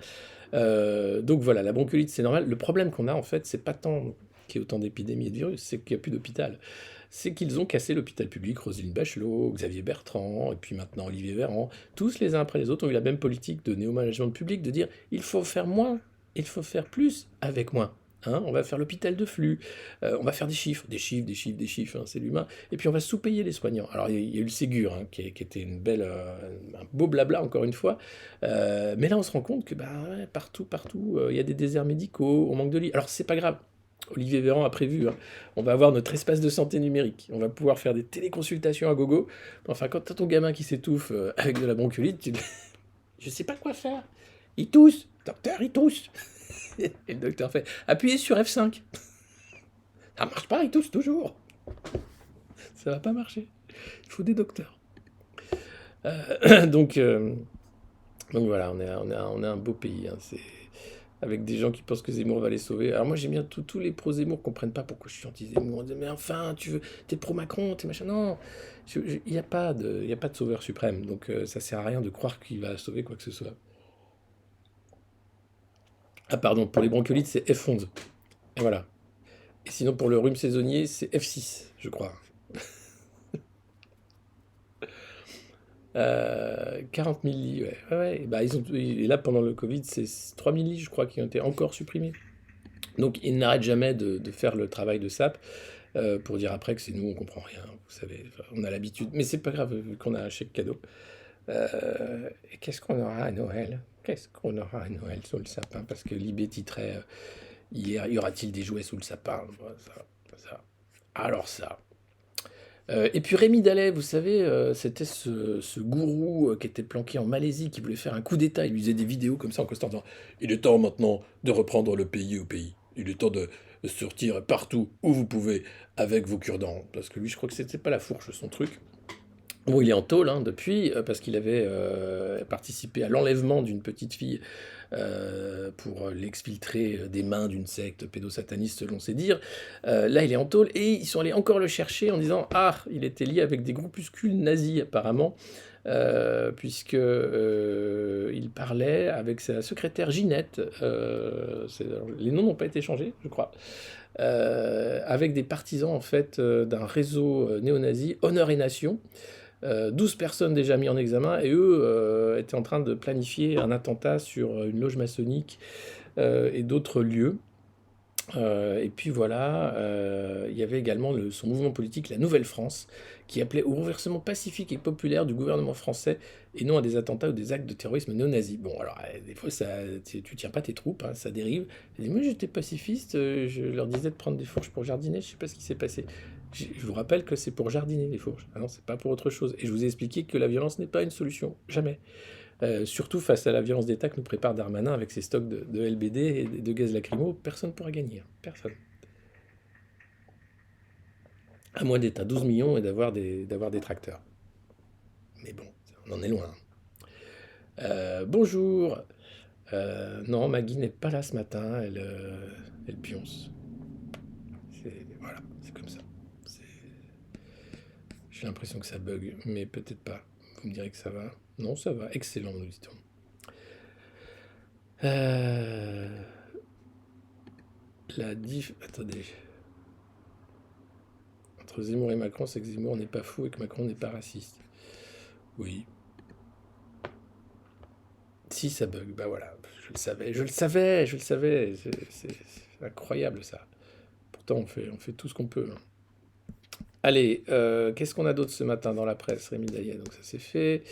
Donc voilà, la bronchiolite c'est normal. Le problème qu'on a en fait, c'est pas tant qu'il y ait autant d'épidémies et de virus, c'est qu'il n'y a plus d'hôpital. C'est qu'ils ont cassé l'hôpital public, Roselyne Bachelot, Xavier Bertrand, et puis maintenant Olivier Véran. Tous les uns après les autres ont eu la même politique de néo-management public, de dire il faut faire moins, il faut faire plus avec moins. Hein, on va faire l'hôpital de flux, on va faire des chiffres, des chiffres, hein, c'est l'humain, et puis on va sous-payer les soignants. Alors il y a eu le Ségur, hein, qui était une belle, un beau blabla encore une fois, mais là on se rend compte que bah, ouais, partout, il y a des déserts médicaux, on manque de lits. Alors c'est pas grave, Olivier Véran a prévu, hein, on va avoir notre espace de santé numérique, on va pouvoir faire des téléconsultations à gogo. Enfin, quand t'as ton gamin qui s'étouffe avec de la bronchiolite, je sais pas quoi faire. Il tousse, docteur, il tousse. Et le docteur fait appuyez sur F5. Ça marche pas, il tousse toujours. Ça va pas marcher. Il faut des docteurs. Donc voilà, on est un beau pays. Hein, avec des gens qui pensent que Zemmour va les sauver. Alors moi j'aime bien tous les pro-Zemmour comprennent pas pourquoi je suis anti-Zemmour. On dit, mais enfin, t'es pro-Macron, t'es machin. Non, il n'y a pas de sauveur suprême. Donc ça sert à rien de croire qu'il va sauver quoi que ce soit. Ah pardon, pour les bronchiolites c'est F11. Et voilà. Et sinon pour le rhume saisonnier c'est F6, je crois. 40 000 lits, ouais. Ouais, ouais. Bah, et là, pendant le Covid, c'est 3 000 lits, je crois, qui ont été encore supprimés. Donc, ils n'arrêtent jamais de faire le travail de SAP pour dire après que c'est nous, on comprend rien. Vous savez, enfin, on a l'habitude. Mais c'est pas grave, vu qu'on a un chèque cadeau. Et qu'est-ce qu'on aura à Noël? Qu'est-ce qu'on aura à Noël sous le sapin? Parce que Libé titrait hier, y aura-t-il des jouets sous le sapin? Voilà, ça. Alors ça. Et puis Rémi Dallet, vous savez, c'était ce gourou qui était planqué en Malaisie, qui voulait faire un coup d'État. Il lui faisait des vidéos comme ça en costant en disant il est temps maintenant de reprendre le pays au pays. Il est temps de sortir partout où vous pouvez avec vos cure-dents. Parce que lui, je crois que c'était pas la fourche, son truc. Bon, il est en tôle hein, depuis, parce qu'il avait participé à l'enlèvement d'une petite fille pour l'exfiltrer des mains d'une secte pédosataniste selon ses dires. Là, il est en tôle et ils sont allés encore le chercher en disant ah, il était lié avec des groupuscules nazis apparemment, puisque il parlait avec sa secrétaire Ginette. Les noms n'ont pas été changés, je crois. Avec des partisans en fait d'un réseau néo-nazi, Honneur et Nation. 12 personnes déjà mises en examen et eux étaient en train de planifier un attentat sur une loge maçonnique et d'autres lieux. Et puis voilà, il y avait également son mouvement politique La Nouvelle France, qui appelait au renversement pacifique et populaire du gouvernement français et non à des attentats ou des actes de terrorisme néo-nazi. Bon, alors, des fois, tu tiens pas tes troupes, hein, ça dérive. Moi, j'étais pacifiste, je leur disais de prendre des fourches pour jardiner, je sais pas ce qui s'est passé. Je vous rappelle que c'est pour jardiner, les fourches. Ah non, c'est pas pour autre chose. Et je vous ai expliqué que la violence n'est pas une solution, jamais. Surtout face à la violence d'État que nous prépare Darmanin avec ses stocks de LBD et de gaz lacrymo, personne ne pourra gagner. Hein. Personne. À moins d'être à 12 millions et d'avoir des tracteurs. Mais bon, on en est loin. Bonjour. Non, Maggie n'est pas là ce matin, elle pionce. Voilà, c'est comme ça. C'est- J'ai l'impression que ça bug, mais peut-être pas. Vous me direz que ça va. Non, ça va. Excellent, nous dit-on. Euh, la diff... Attendez. Entre Zemmour et Macron, c'est que Zemmour n'est pas fou et que Macron n'est pas raciste. Oui. Si ça bug, bah voilà. Je le savais. C'est incroyable ça. Pourtant, on fait tout ce qu'on peut. Hein. Allez, qu'est-ce qu'on a d'autre ce matin dans la presse, Rémi Daillet? Donc ça c'est fait.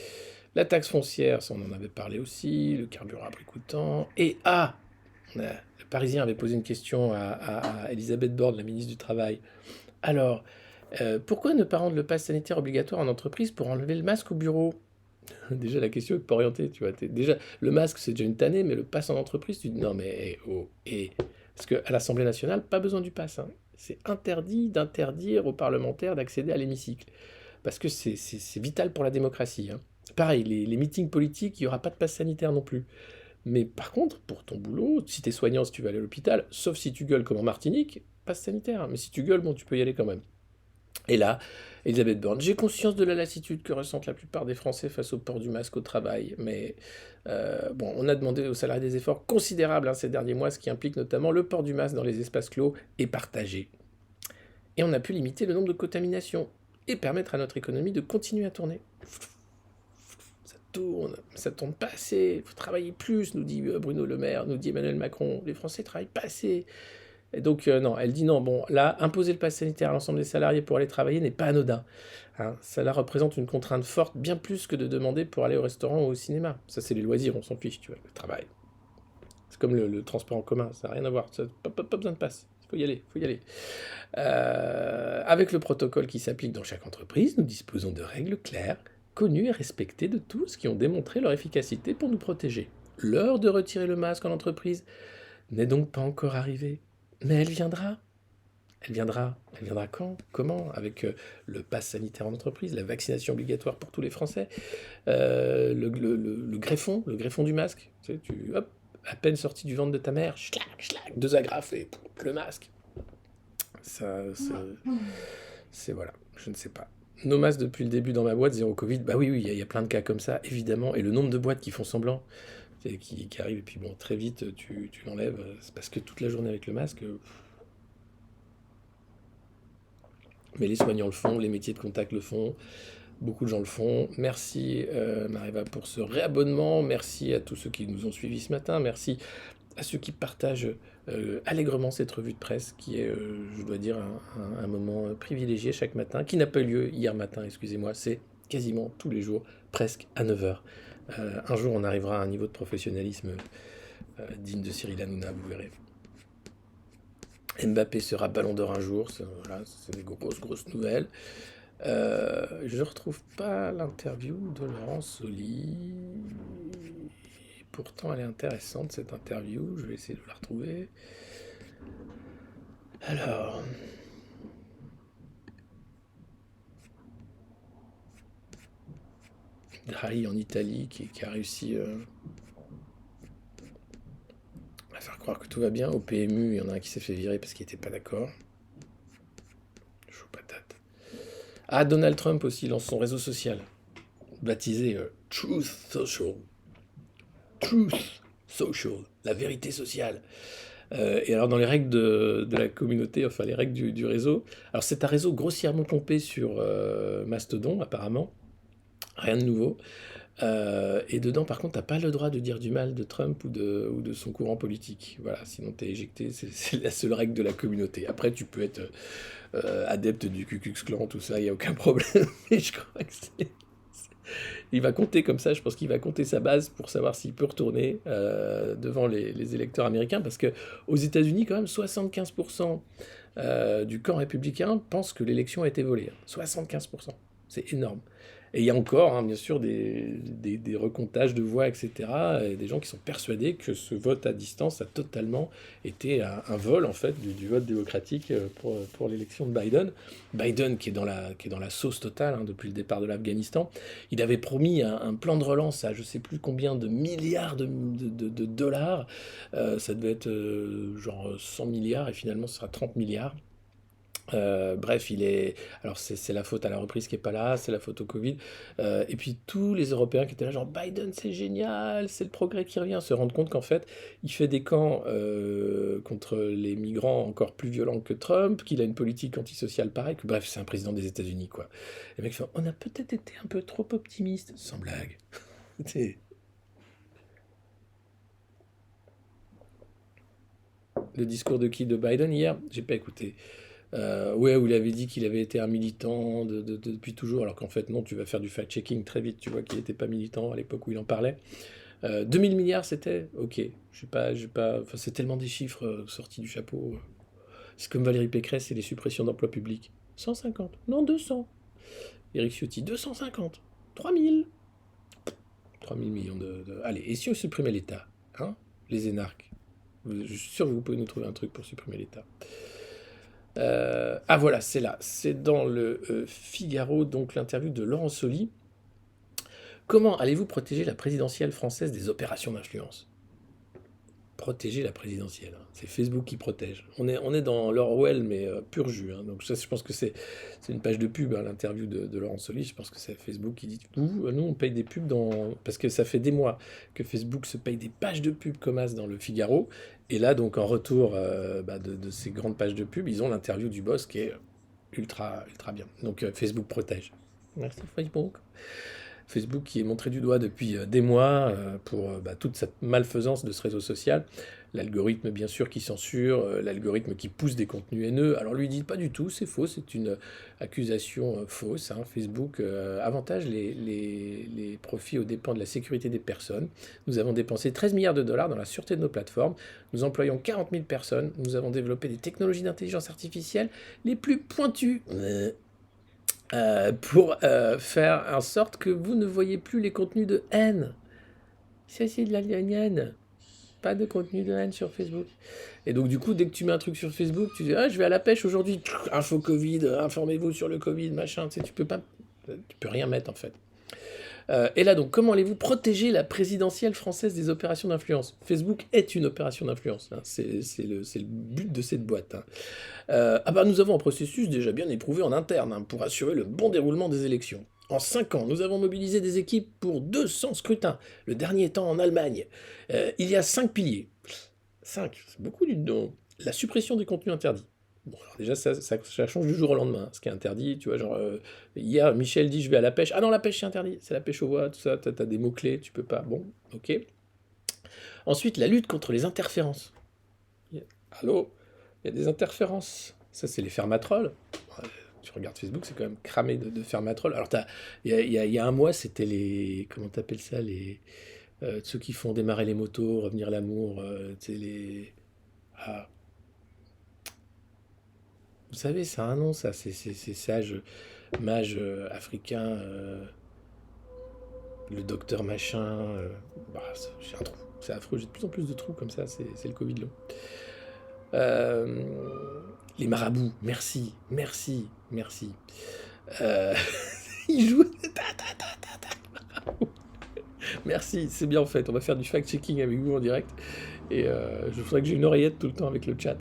La taxe foncière, ça on en avait parlé aussi. Le carburant à prix coûtant. Et le Parisien avait posé une question à Elisabeth Borne, la ministre du Travail. Alors, pourquoi ne pas rendre le pass sanitaire obligatoire en entreprise pour enlever le masque au bureau? Déjà, la question est pas orientée, tu vois. Déjà, le masque, c'est déjà une tannée, mais le pass en entreprise, tu dis non, mais oh, et. Parce qu'à l'Assemblée nationale, pas besoin du pass. Hein. C'est interdit d'interdire aux parlementaires d'accéder à l'hémicycle. Parce que c'est vital pour la démocratie. Hein. Pareil, les meetings politiques, il n'y aura pas de passe sanitaire non plus. Mais par contre, pour ton boulot, si t'es soignant, si tu vas aller à l'hôpital, sauf si tu gueules comme en Martinique, passe sanitaire. Mais si tu gueules, bon, tu peux y aller quand même. Et là, Elisabeth Borne, j'ai conscience de la lassitude que ressentent la plupart des Français face au port du masque au travail, mais bon, on a demandé aux salariés des efforts considérables ces derniers mois, ce qui implique notamment le port du masque dans les espaces clos et partagés. Et on a pu limiter le nombre de contaminations et permettre à notre économie de continuer à tourner. Ça tourne pas assez, il faut travailler plus, nous dit Bruno Le Maire, nous dit Emmanuel Macron, les Français travaillent pas assez. Et donc, non, elle dit non, bon, là, imposer le pass sanitaire à l'ensemble des salariés pour aller travailler n'est pas anodin. Hein, cela représente une contrainte forte, bien plus que de demander pour aller au restaurant ou au cinéma. Ça, c'est les loisirs, on s'en fiche, tu vois, le travail. C'est comme le transport en commun, ça n'a rien à voir, ça, pas besoin de passe. Il faut y aller, il faut y aller. Avec le protocole qui s'applique dans chaque entreprise, nous disposons de règles claires, connues et respectées de tous qui ont démontré leur efficacité pour nous protéger. L'heure de retirer le masque en entreprise n'est donc pas encore arrivée, mais elle viendra. Elle viendra. Elle viendra quand? Comment? Avec le pass sanitaire en entreprise, la vaccination obligatoire pour tous les Français, le greffon du masque. Tu sais, hop, à peine sorti du ventre de ta mère, schlac, schlac, 2 agrafes et le masque. Ça, c'est voilà, je ne sais pas. Nos masques depuis le début dans ma boîte, zéro Covid. Bah oui, il y a plein de cas comme ça, évidemment. Et le nombre de boîtes qui font semblant, qui arrivent, et puis bon, très vite, tu l'enlèves. C'est parce que toute la journée avec le masque. Mais les soignants le font, les métiers de contact le font, beaucoup de gens le font. Merci Mariva pour ce réabonnement, merci à tous ceux qui nous ont suivis ce matin, merci à ceux qui partagent allègrement cette revue de presse, qui est, je dois dire, un moment privilégié chaque matin, qui n'a pas eu lieu hier matin, excusez-moi, c'est quasiment tous les jours, presque à 9 heures. Un jour, on arrivera à un niveau de professionnalisme digne de Cyril Hanouna, vous verrez. Mbappé sera ballon d'or un jour, voilà, c'est des grosses nouvelles. Je retrouve pas l'interview de Laurent Soli. Pourtant, elle est intéressante cette interview. Je vais essayer de la retrouver. Alors. Draghi en Italie qui a réussi à faire croire que tout va bien. Au PMU, il y en a un qui s'est fait virer parce qu'il n'était pas d'accord. Chaud patate. Ah, Donald Trump aussi lance son réseau social, baptisé Truth Social. Truth Social, la vérité sociale. Et alors dans les règles de la communauté, enfin les règles du réseau, alors c'est un réseau grossièrement pompé sur Mastodon apparemment, rien de nouveau. Et dedans par contre t'as pas le droit de dire du mal de Trump ou de son courant politique. Voilà, sinon t'es éjecté, c'est la seule règle de la communauté. Après tu peux être adepte du Ku Klux Klan, tout ça, il n'y a aucun problème. Mais je crois que il va compter comme ça, je pense qu'il va compter sa base pour savoir s'il peut retourner devant les électeurs américains, parce que aux États-Unis, quand même, 75% du camp républicain pense que l'élection a été volée. 75%, c'est énorme. Et il y a encore, hein, bien sûr, des recomptages de voix, etc. Et des gens qui sont persuadés que ce vote à distance a totalement été un vol, en fait, du vote démocratique pour l'élection de Biden. Biden, qui est dans la sauce totale hein, depuis le départ de l'Afghanistan, il avait promis un plan de relance à je ne sais plus combien de milliards de dollars. Ça devait être genre 100 milliards, et finalement, ce sera 30 milliards. Bref, alors c'est la faute à la reprise qui est pas là, c'est la faute au Covid. Et puis tous les Européens qui étaient là, genre Biden, c'est génial, c'est le progrès qui revient, se rendent compte qu'en fait, il fait des camps contre les migrants encore plus violents que Trump, qu'il a une politique antisociale pareille, que bref, c'est un président des États-Unis, quoi. Les mecs font, on a peut-être été un peu trop optimiste, sans blague. C'est le discours de qui? De Biden hier? J'ai pas écouté. Ouais, où il avait dit qu'il avait été un militant depuis toujours, alors qu'en fait non, tu vas faire du fact-checking très vite, tu vois qu'il n'était pas militant à l'époque où il en parlait. 2000 milliards c'était? Ok, enfin, c'est tellement des chiffres sortis du chapeau. C'est comme Valérie Pécresse et les suppressions d'emplois publics. 150, non 200. Éric Ciotti, 250, 3000. 3000 millions Allez, et si on supprimait l'État? Hein? Les énarques. Je suis sûr que vous pouvez nous trouver un truc pour supprimer l'État. Ah voilà, c'est là, c'est dans le Figaro, donc l'interview de Laurent Soli, Comment allez-vous protéger la présidentielle française des opérations d'influence? Protéger la présidentielle, hein. C'est Facebook qui protège. On est dans l'Orwell, mais pur jus, hein. Donc ça, je pense que c'est une page de pub, hein, l'interview de Laurent Solis. Je pense que c'est Facebook qui dit, nous, on paye des pubs parce que ça fait des mois que Facebook se paye des pages de pub comme as dans le Figaro. Et là, donc, en retour de ces grandes pages de pub, ils ont l'interview du boss qui est ultra, ultra bien. Donc Facebook protège. Merci Facebook. Facebook qui est montré du doigt depuis des mois pour toute cette malfaisance de ce réseau social. L'algorithme, bien sûr, qui censure, l'algorithme qui pousse des contenus haineux. Alors lui dit pas du tout, c'est faux, c'est une accusation fausse, hein. Facebook avantage les profits aux dépens de la sécurité des personnes. Nous avons dépensé 13 milliards de dollars dans la sûreté de nos plateformes. Nous employons 40 000 personnes. Nous avons développé des technologies d'intelligence artificielle les plus pointues. Pour faire en sorte que vous ne voyez plus les contenus de haine. Ça, c'est de la haine. Pas de contenu de haine sur Facebook. Et donc, du coup, dès que tu mets un truc sur Facebook, tu dis ah, je vais à la pêche aujourd'hui. Info Covid, informez-vous sur le Covid, machin. Tu sais, tu peux rien mettre en fait. Et là, donc, comment allez-vous protéger la présidentielle française des opérations d'influence? Facebook est une opération d'influence, hein. C'est le but de cette boîte, hein. Nous avons un processus déjà bien éprouvé en interne, hein, pour assurer le bon déroulement des élections. En 5 ans, nous avons mobilisé des équipes pour 200 scrutins, le dernier étant en Allemagne. Il y a 5 piliers. 5, c'est beaucoup du nom. La suppression des contenus interdits. Bon, alors déjà, ça change du jour au lendemain, hein, ce qui est interdit. Tu vois, genre, hier, Michel dit je vais à la pêche. Ah non, la pêche c'est interdit, c'est la pêche aux voix, tout ça. T'as des mots-clés, tu peux pas. Bon, ok. Ensuite, la lutte contre les interférences. Allô? Il y a des interférences. Ça, c'est les fermatrolls. Ouais, tu regardes Facebook, c'est quand même cramé de fermatrolls. Alors, il y a un mois, c'était les. Comment t'appelles ça? Ceux qui font démarrer les motos, revenir l'amour. Tu sais, les. Ah, vous savez, c'est un nom, ça. C'est ces sages mages africains. Le docteur machin. J'ai un trou. C'est affreux. J'ai de plus en plus de trous comme ça. C'est le Covid long. Euh, les marabouts, merci, merci, merci. Euh, ils jouent. Merci, c'est bien en fait. On va faire du fact-checking avec vous en direct. Et je voudrais que j'ai une oreillette tout le temps avec le chat.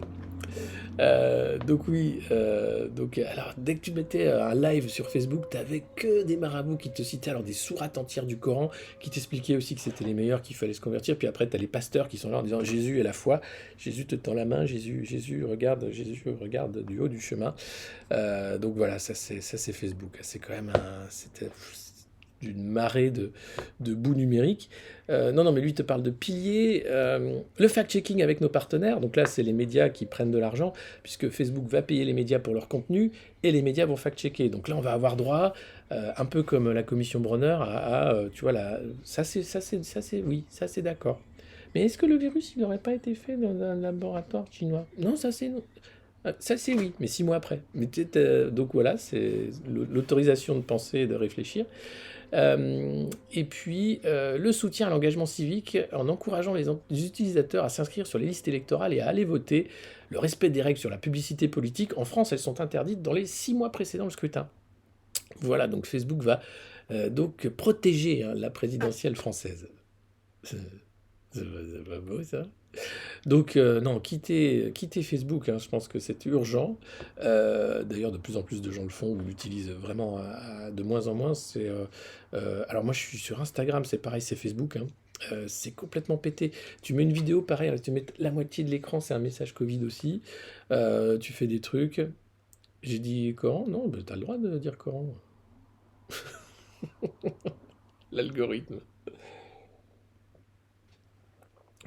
Donc oui, alors dès que tu mettais un live sur Facebook, t'avais que des marabouts qui te citaient, alors des sourates entières du Coran, qui t'expliquaient aussi que c'était les meilleurs, qu'il fallait se convertir. Puis après, t'as les pasteurs qui sont là en disant Jésus est la foi, Jésus te tend la main, Jésus regarde du haut du chemin. Donc voilà, ça c'est Facebook. C'est quand même c'était d'une marée de boue numérique. Non, mais lui te parle de piliers. Le fact-checking avec nos partenaires, donc là c'est les médias qui prennent de l'argent, puisque Facebook va payer les médias pour leur contenu, et les médias vont fact-checker. Donc là on va avoir droit, un peu comme la commission Bronner, tu vois, oui, ça c'est d'accord. Mais est-ce que le virus il n'aurait pas été fait dans un laboratoire chinois? Non, ça c'est non. Ça c'est oui, mais 6 mois après. Donc voilà, c'est l'autorisation de penser et de réfléchir. Et puis le soutien à l'engagement civique en encourageant les utilisateurs à s'inscrire sur les listes électorales et à aller voter. Le respect des règles sur la publicité politique. En France, elles sont interdites dans les 6 mois précédant le scrutin. Voilà, donc Facebook va donc protéger, hein, la présidentielle française. C'est pas beau ça? Donc non, quittez Facebook, hein, je pense que c'est urgent. D'ailleurs, de plus en plus de gens le font ou l'utilisent vraiment de moins en moins. Alors moi, je suis sur Instagram, c'est pareil, c'est Facebook, hein. C'est complètement pété. Tu mets une vidéo, pareil, tu mets la moitié de l'écran, c'est un message Covid aussi. Tu fais des trucs. J'ai dit Coran? Non, bah, t'as le droit de dire Coran. L'algorithme.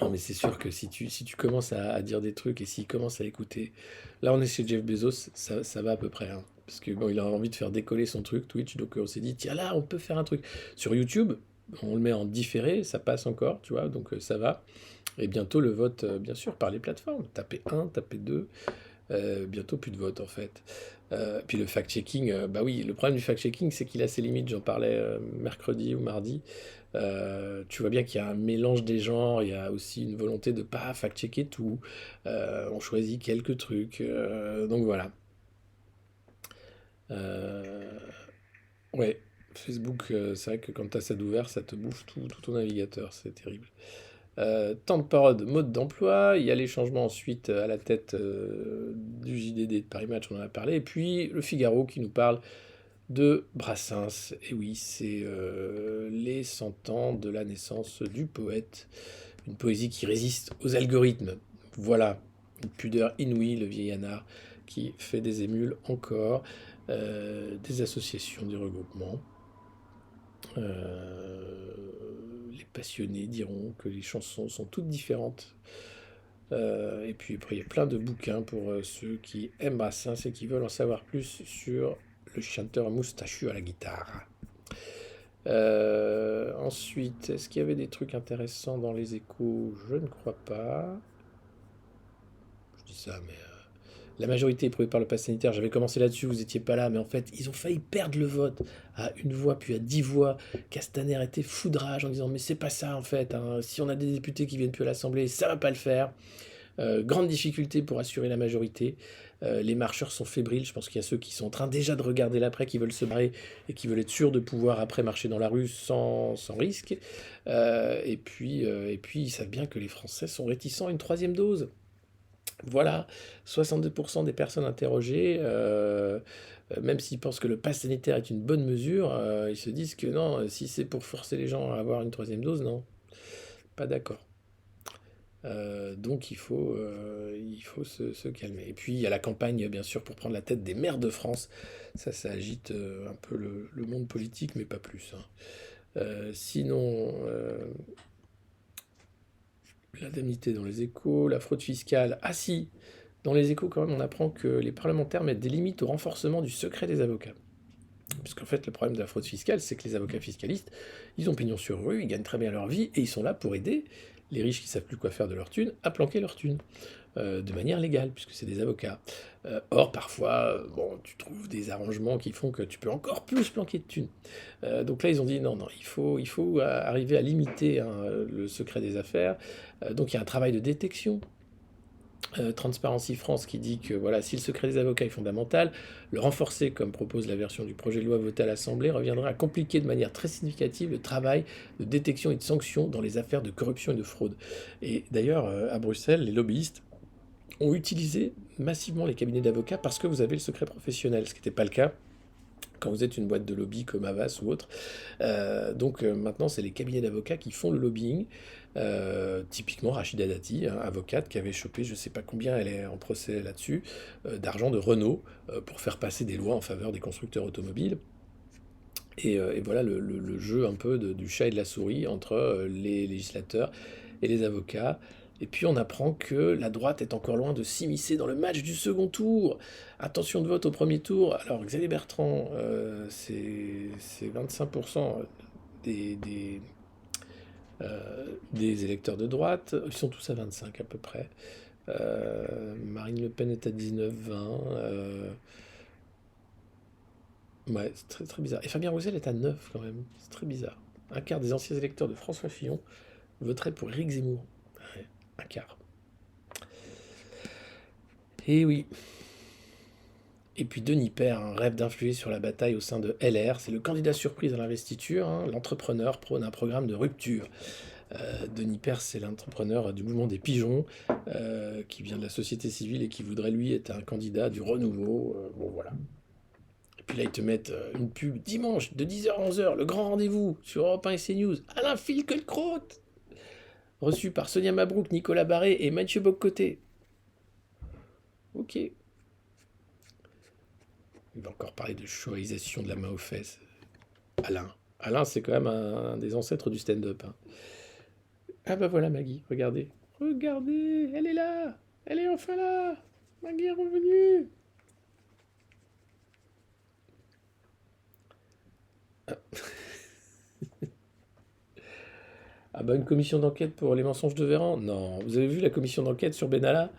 Non, mais c'est sûr que si tu commences à dire des trucs et s'il commence à écouter. Là, on est chez Jeff Bezos, ça va à peu près, hein. Parce que bon, il a envie de faire décoller son truc, Twitch, donc on s'est dit, tiens là, on peut faire un truc. Sur YouTube, on le met en différé, ça passe encore, tu vois, donc ça va. Et bientôt le vote, bien sûr, par les plateformes. Tapez 1, tapez 2, bientôt plus de vote en fait. Puis le fact-checking, bah oui, le problème du fact-checking, c'est qu'il a ses limites. J'en parlais mercredi ou mardi. Tu vois bien qu'il y a un mélange des genres, il y a aussi une volonté de pas fact-checker tout. On choisit quelques trucs. Donc voilà. Euh, ouais. Facebook, c'est vrai que quand t'as ça d'ouvert, ça te bouffe tout ton navigateur, c'est terrible. Temps de parole, mode d'emploi, il y a les changements ensuite à la tête du JDD de Paris Match, on en a parlé, et puis le Figaro qui nous parle de Brassens. Et oui, c'est les 100 ans de la naissance du poète, une poésie qui résiste aux algorithmes. Voilà, une pudeur inouïe, le vieil anard qui fait des émules encore, des associations, des regroupements. Les passionnés diront que les chansons sont toutes différentes. Et puis après, il y a plein de bouquins pour ceux qui aiment Brassens et qui veulent en savoir plus sur le chanteur moustachu à la guitare. Ensuite, est-ce qu'il y avait des trucs intéressants dans les échos? Je ne crois pas. Je dis ça, mais la majorité est prouvée par le pass sanitaire. J'avais commencé là-dessus, vous n'étiez pas là, mais en fait, ils ont failli perdre le vote à une voix, puis à 10 voix. Castaner était foudrage en disant mais c'est pas ça en fait, hein. Si on a des députés qui viennent plus à l'Assemblée, ça va pas le faire. Grande difficulté pour assurer la majorité. Les marcheurs sont fébriles. Je pense qu'il y a ceux qui sont en train déjà de regarder l'après, qui veulent se barrer et qui veulent être sûrs de pouvoir après marcher dans la rue sans risque. Et puis, ils savent bien que les Français sont réticents à une troisième dose. Voilà, 62% des personnes interrogées, même s'ils pensent que le pass sanitaire est une bonne mesure, ils se disent que non, si c'est pour forcer les gens à avoir une troisième dose, non, pas d'accord. Donc il faut se calmer. Et puis il y a la campagne, bien sûr, pour prendre la tête des maires de France. Ça agite un peu le monde politique, mais pas plus, hein. Sinon, l'indemnité dans les échos, la fraude fiscale. Ah si, dans les échos quand même, on apprend que les parlementaires mettent des limites au renforcement du secret des avocats. Parce qu'en fait, le problème de la fraude fiscale, c'est que les avocats fiscalistes, ils ont pignon sur rue, ils gagnent très bien leur vie, et ils sont là pour aider les riches qui savent plus quoi faire de leur thune à planquer leur thune, de manière légale, puisque c'est des avocats. Or, parfois, bon, tu trouves des arrangements qui font que tu peux encore plus planquer de thunes. Donc là, ils ont dit non, non, il faut arriver à limiter, hein, le secret des affaires. Donc il y a un travail de détection. Transparency France qui dit que voilà, si le secret des avocats est fondamental, le renforcer, comme propose la version du projet de loi votée à l'Assemblée, reviendra à compliquer de manière très significative le travail de détection et de sanction dans les affaires de corruption et de fraude. Et d'ailleurs, à Bruxelles, les lobbyistes ont utilisé massivement les cabinets d'avocats parce que vous avez le secret professionnel, ce qui n'était pas le cas quand vous êtes une boîte de lobby comme Havas ou autre. Donc maintenant, c'est les cabinets d'avocats qui font le lobbying. Typiquement, Rachida Dati, hein, avocate, qui avait chopé, je ne sais pas combien, elle est en procès là-dessus, d'argent de Renault pour faire passer des lois en faveur des constructeurs automobiles. Et voilà le jeu un peu du chat et de la souris entre les législateurs et les avocats. Et puis on apprend que la droite est encore loin de s'immiscer dans le match du second tour. Attention de vote au premier tour. Alors Xavier Bertrand, c'est 25% des électeurs de droite. Ils sont tous à 25 à peu près. Marine Le Pen est à 19-20. Ouais, c'est très, très bizarre. Et Fabien Roussel est à 9 quand même. C'est très bizarre. Un quart des anciens électeurs de François Fillon voteraient pour Éric Zemmour. Ouais, un quart. Et oui. Et puis Denis Père, un rêve d'influer sur la bataille au sein de LR. C'est le candidat surprise à l'investiture, hein. L'entrepreneur prône un programme de rupture. Denis Père, c'est l'entrepreneur du mouvement des pigeons, qui vient de la société civile et qui voudrait, lui, être un candidat du renouveau. Bon, voilà. Et puis là, ils te mettent une pub dimanche de 10h à 11h, le grand rendez-vous sur Europe 1 et CNews. Alain Finkielkraut, reçu par Sonia Mabrouk, Nicolas Barré et Mathieu Boccoté. Ok. Il va encore parler de showisation de la main aux fesses. Alain. Alain, c'est quand même un des ancêtres du stand-up, hein. Ah bah voilà Maggie, regardez. Regardez, elle est là. Elle est enfin là. Maggie est revenue. Ah bah une commission d'enquête pour les mensonges de Véran? Non, vous avez vu la commission d'enquête sur Benalla?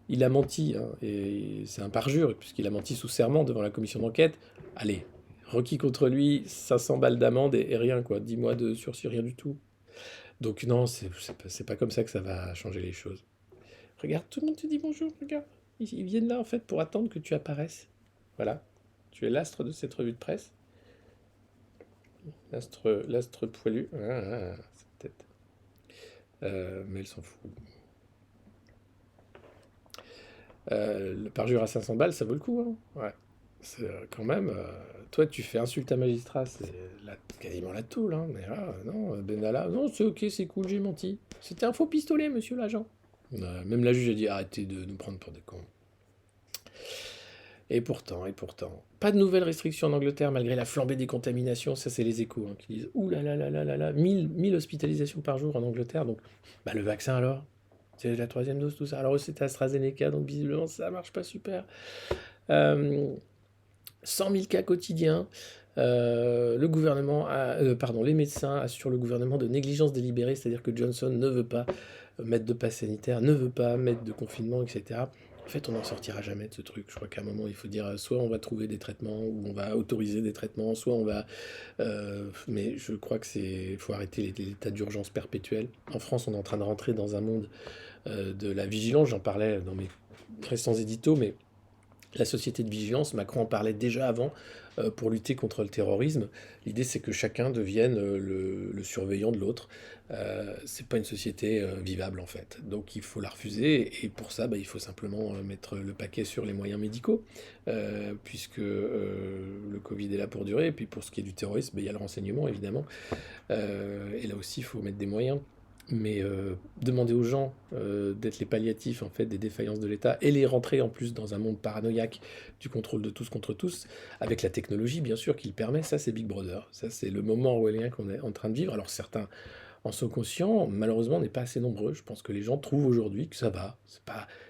Il a menti, hein, et c'est un parjure, puisqu'il a menti sous serment devant la commission d'enquête. Allez, requis contre lui, 500 balles d'amende et rien, quoi. 10 mois de sursis, rien du tout. Donc non, c'est pas comme ça que ça va changer les choses. Regarde, tout le monde te dit bonjour, regarde. Ils viennent là, en fait, pour attendre que tu apparaisses. Voilà. Tu es l'astre de cette revue de presse. L'astre poilu. C'est peut-être. Mais elle s'en fout. Le parjure à 500 balles, ça vaut le coup, hein. Ouais. C'est quand même. Toi, tu fais insulte à magistrat, c'est quasiment la tôle, hein. Mais là, non, Benalla, non, c'est ok, c'est cool, j'ai menti. C'était un faux pistolet, monsieur l'agent. Même la juge a dit arrêtez de nous prendre pour des cons. Et pourtant, pas de nouvelles restrictions en Angleterre malgré la flambée des contaminations. Ça, c'est les échos, hein, qui disent ouh là là là là là là, 1000 hospitalisations par jour en Angleterre. Donc, bah, le vaccin alors? C'est la troisième dose, tout ça. Alors, c'était AstraZeneca, donc visiblement, ça marche pas super. 100 000 cas quotidiens. Le gouvernement pardon, les médecins assurent le gouvernement de négligence délibérée, c'est-à-dire que Johnson ne veut pas mettre de passe sanitaire, ne veut pas mettre de confinement, etc. En fait, on n'en sortira jamais de ce truc. Je crois qu'à un moment, il faut dire soit on va trouver des traitements, ou on va autoriser des traitements, soit on va. Mais je crois que faut arrêter l'état d'urgence perpétuel. En France, on est en train de rentrer dans un monde de la vigilance. J'en parlais dans mes récents éditos, mais la société de vigilance, Macron en parlait déjà avant, pour lutter contre le terrorisme. L'idée, c'est que chacun devienne le surveillant de l'autre. C'est pas une société vivable, en fait. Donc il faut la refuser, et pour ça, bah, il faut simplement mettre le paquet sur les moyens médicaux, puisque le Covid est là pour durer. Et puis pour ce qui est du terrorisme, bah, il y a le renseignement, évidemment. Et là aussi, il faut mettre des moyens. Mais demander aux gens d'être les palliatifs en fait des défaillances de l'État et les rentrer en plus dans un monde paranoïaque du contrôle de tous contre tous, avec la technologie bien sûr qui le permet, ça c'est Big Brother, ça c'est le moment orwellien qu'on est en train de vivre. Alors certains en sont conscients, malheureusement on n'est pas assez nombreux. Je pense que les gens trouvent aujourd'hui que ça va,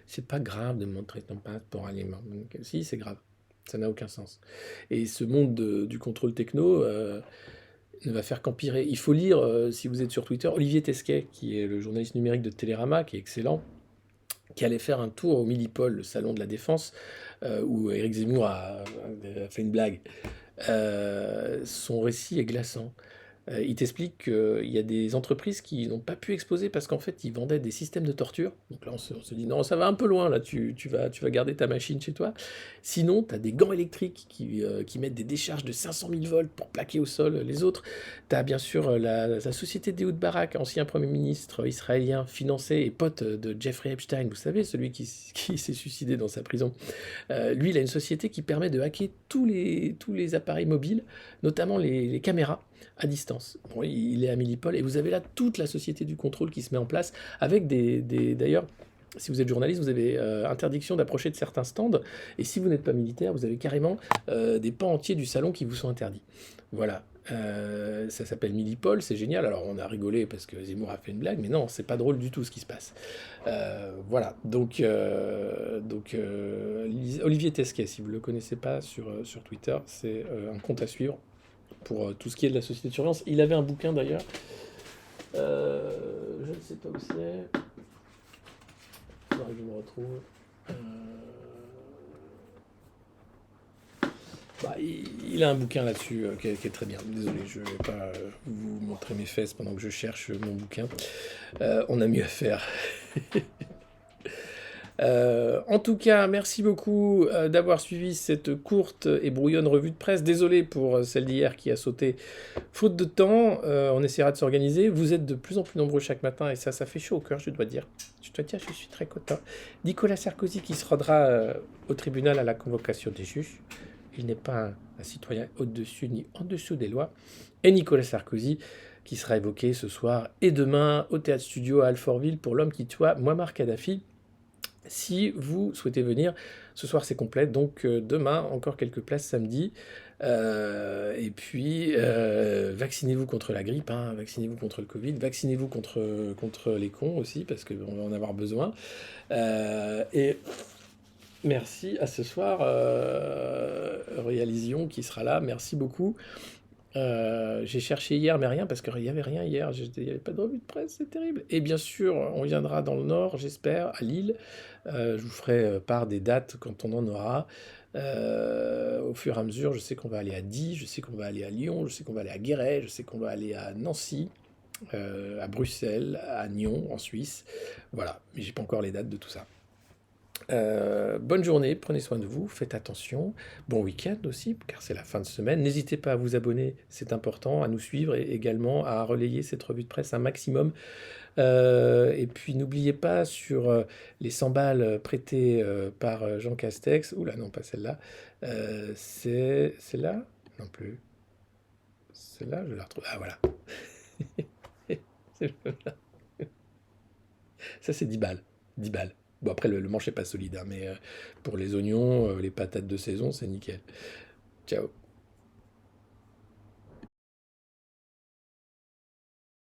c'est pas grave de montrer ton passeport aliment. Si, c'est grave, ça n'a aucun sens. Et ce monde du contrôle techno ne va faire qu'empirer. Il faut lire, si vous êtes sur Twitter, Olivier Tesquet, qui est le journaliste numérique de Télérama, qui est excellent, qui allait faire un tour au Millipol, le salon de la Défense, où Éric Zemmour a fait une blague. Son récit est glaçant. Il t'explique qu'il y a des entreprises qui n'ont pas pu exposer parce qu'en fait, ils vendaient des systèmes de torture. Donc là, on se dit, non, ça va un peu loin, là, tu vas garder ta machine chez toi. Sinon, tu as des gants électriques qui mettent des décharges de 500 000 volts pour plaquer au sol les autres. Tu as bien sûr la société d'Ehud Barak, ancien Premier ministre israélien, financé et pote de Jeffrey Epstein, vous savez, celui qui s'est suicidé dans sa prison. Lui, il a une société qui permet de hacker tous les appareils mobiles, notamment les caméras à distance. Bon, il est à Millipol et vous avez là toute la société du contrôle qui se met en place avec d'ailleurs, si vous êtes journaliste, vous avez interdiction d'approcher de certains stands, et si vous n'êtes pas militaire, vous avez carrément des pans entiers du salon qui vous sont interdits. Voilà. Ça s'appelle Millipol, c'est génial. Alors on a rigolé parce que Zemmour a fait une blague, mais non, c'est pas drôle du tout ce qui se passe. Voilà. Donc Olivier Tesquet, si vous le connaissez pas sur Twitter, c'est un compte à suivre pour tout ce qui est de la société de surveillance. Il avait un bouquin d'ailleurs. Je ne sais pas où c'est. Il faudrait que je me retrouve. Bah, il a un bouquin là-dessus qui est très bien. Désolé, je ne vais pas vous montrer mes fesses pendant que je cherche mon bouquin. On a mieux à faire. En tout cas, merci beaucoup d'avoir suivi cette courte et brouillonne revue de presse. Désolé pour celle d'hier qui a sauté faute de temps. On essaiera de s'organiser. Vous êtes de plus en plus nombreux chaque matin et ça fait chaud au cœur, je dois dire. Je suis très content. Nicolas Sarkozy qui se rendra au tribunal à la convocation des juges. Il n'est pas un citoyen au-dessus ni en dessous des lois. Et Nicolas Sarkozy qui sera évoqué ce soir et demain au Théâtre Studio à Alfortville pour l'homme qui tua Muammar Kadhafi. Si vous souhaitez venir, ce soir c'est complet, donc demain encore quelques places samedi. Et puis vaccinez-vous contre la grippe, hein, vaccinez-vous contre le Covid, vaccinez-vous contre les cons aussi, parce qu'on va en avoir besoin. Et merci à ce soir, Réalision qui sera là, merci beaucoup. J'ai cherché hier, mais rien, parce qu'il n'y avait rien hier. Il n'y avait pas de revue de presse, c'est terrible. Et bien sûr, on viendra dans le Nord, j'espère, à Lille. Je vous ferai part des dates quand on en aura. Au fur et à mesure, je sais qu'on va aller à Die, je sais qu'on va aller à Lyon, je sais qu'on va aller à Guéret, je sais qu'on va aller à Nancy, à Bruxelles, à Nyon, en Suisse. Voilà, mais j'ai pas encore les dates de tout ça. Bonne journée, prenez soin de vous, faites attention. Bon week-end aussi, car c'est la fin de semaine. N'hésitez pas à vous abonner, c'est important, à nous suivre et également à relayer cette revue de presse un maximum. Et puis n'oubliez pas sur les 100 balles prêtées par Jean Castex. Oula, non, pas celle-là. C'est celle-là? Non plus. Celle-là, je la retrouve. Ah, voilà. Ça, c'est 10 balles. 10 balles. Bon, après, le manche n'est pas solide, hein, mais pour les oignons, les patates de saison, c'est nickel. Ciao.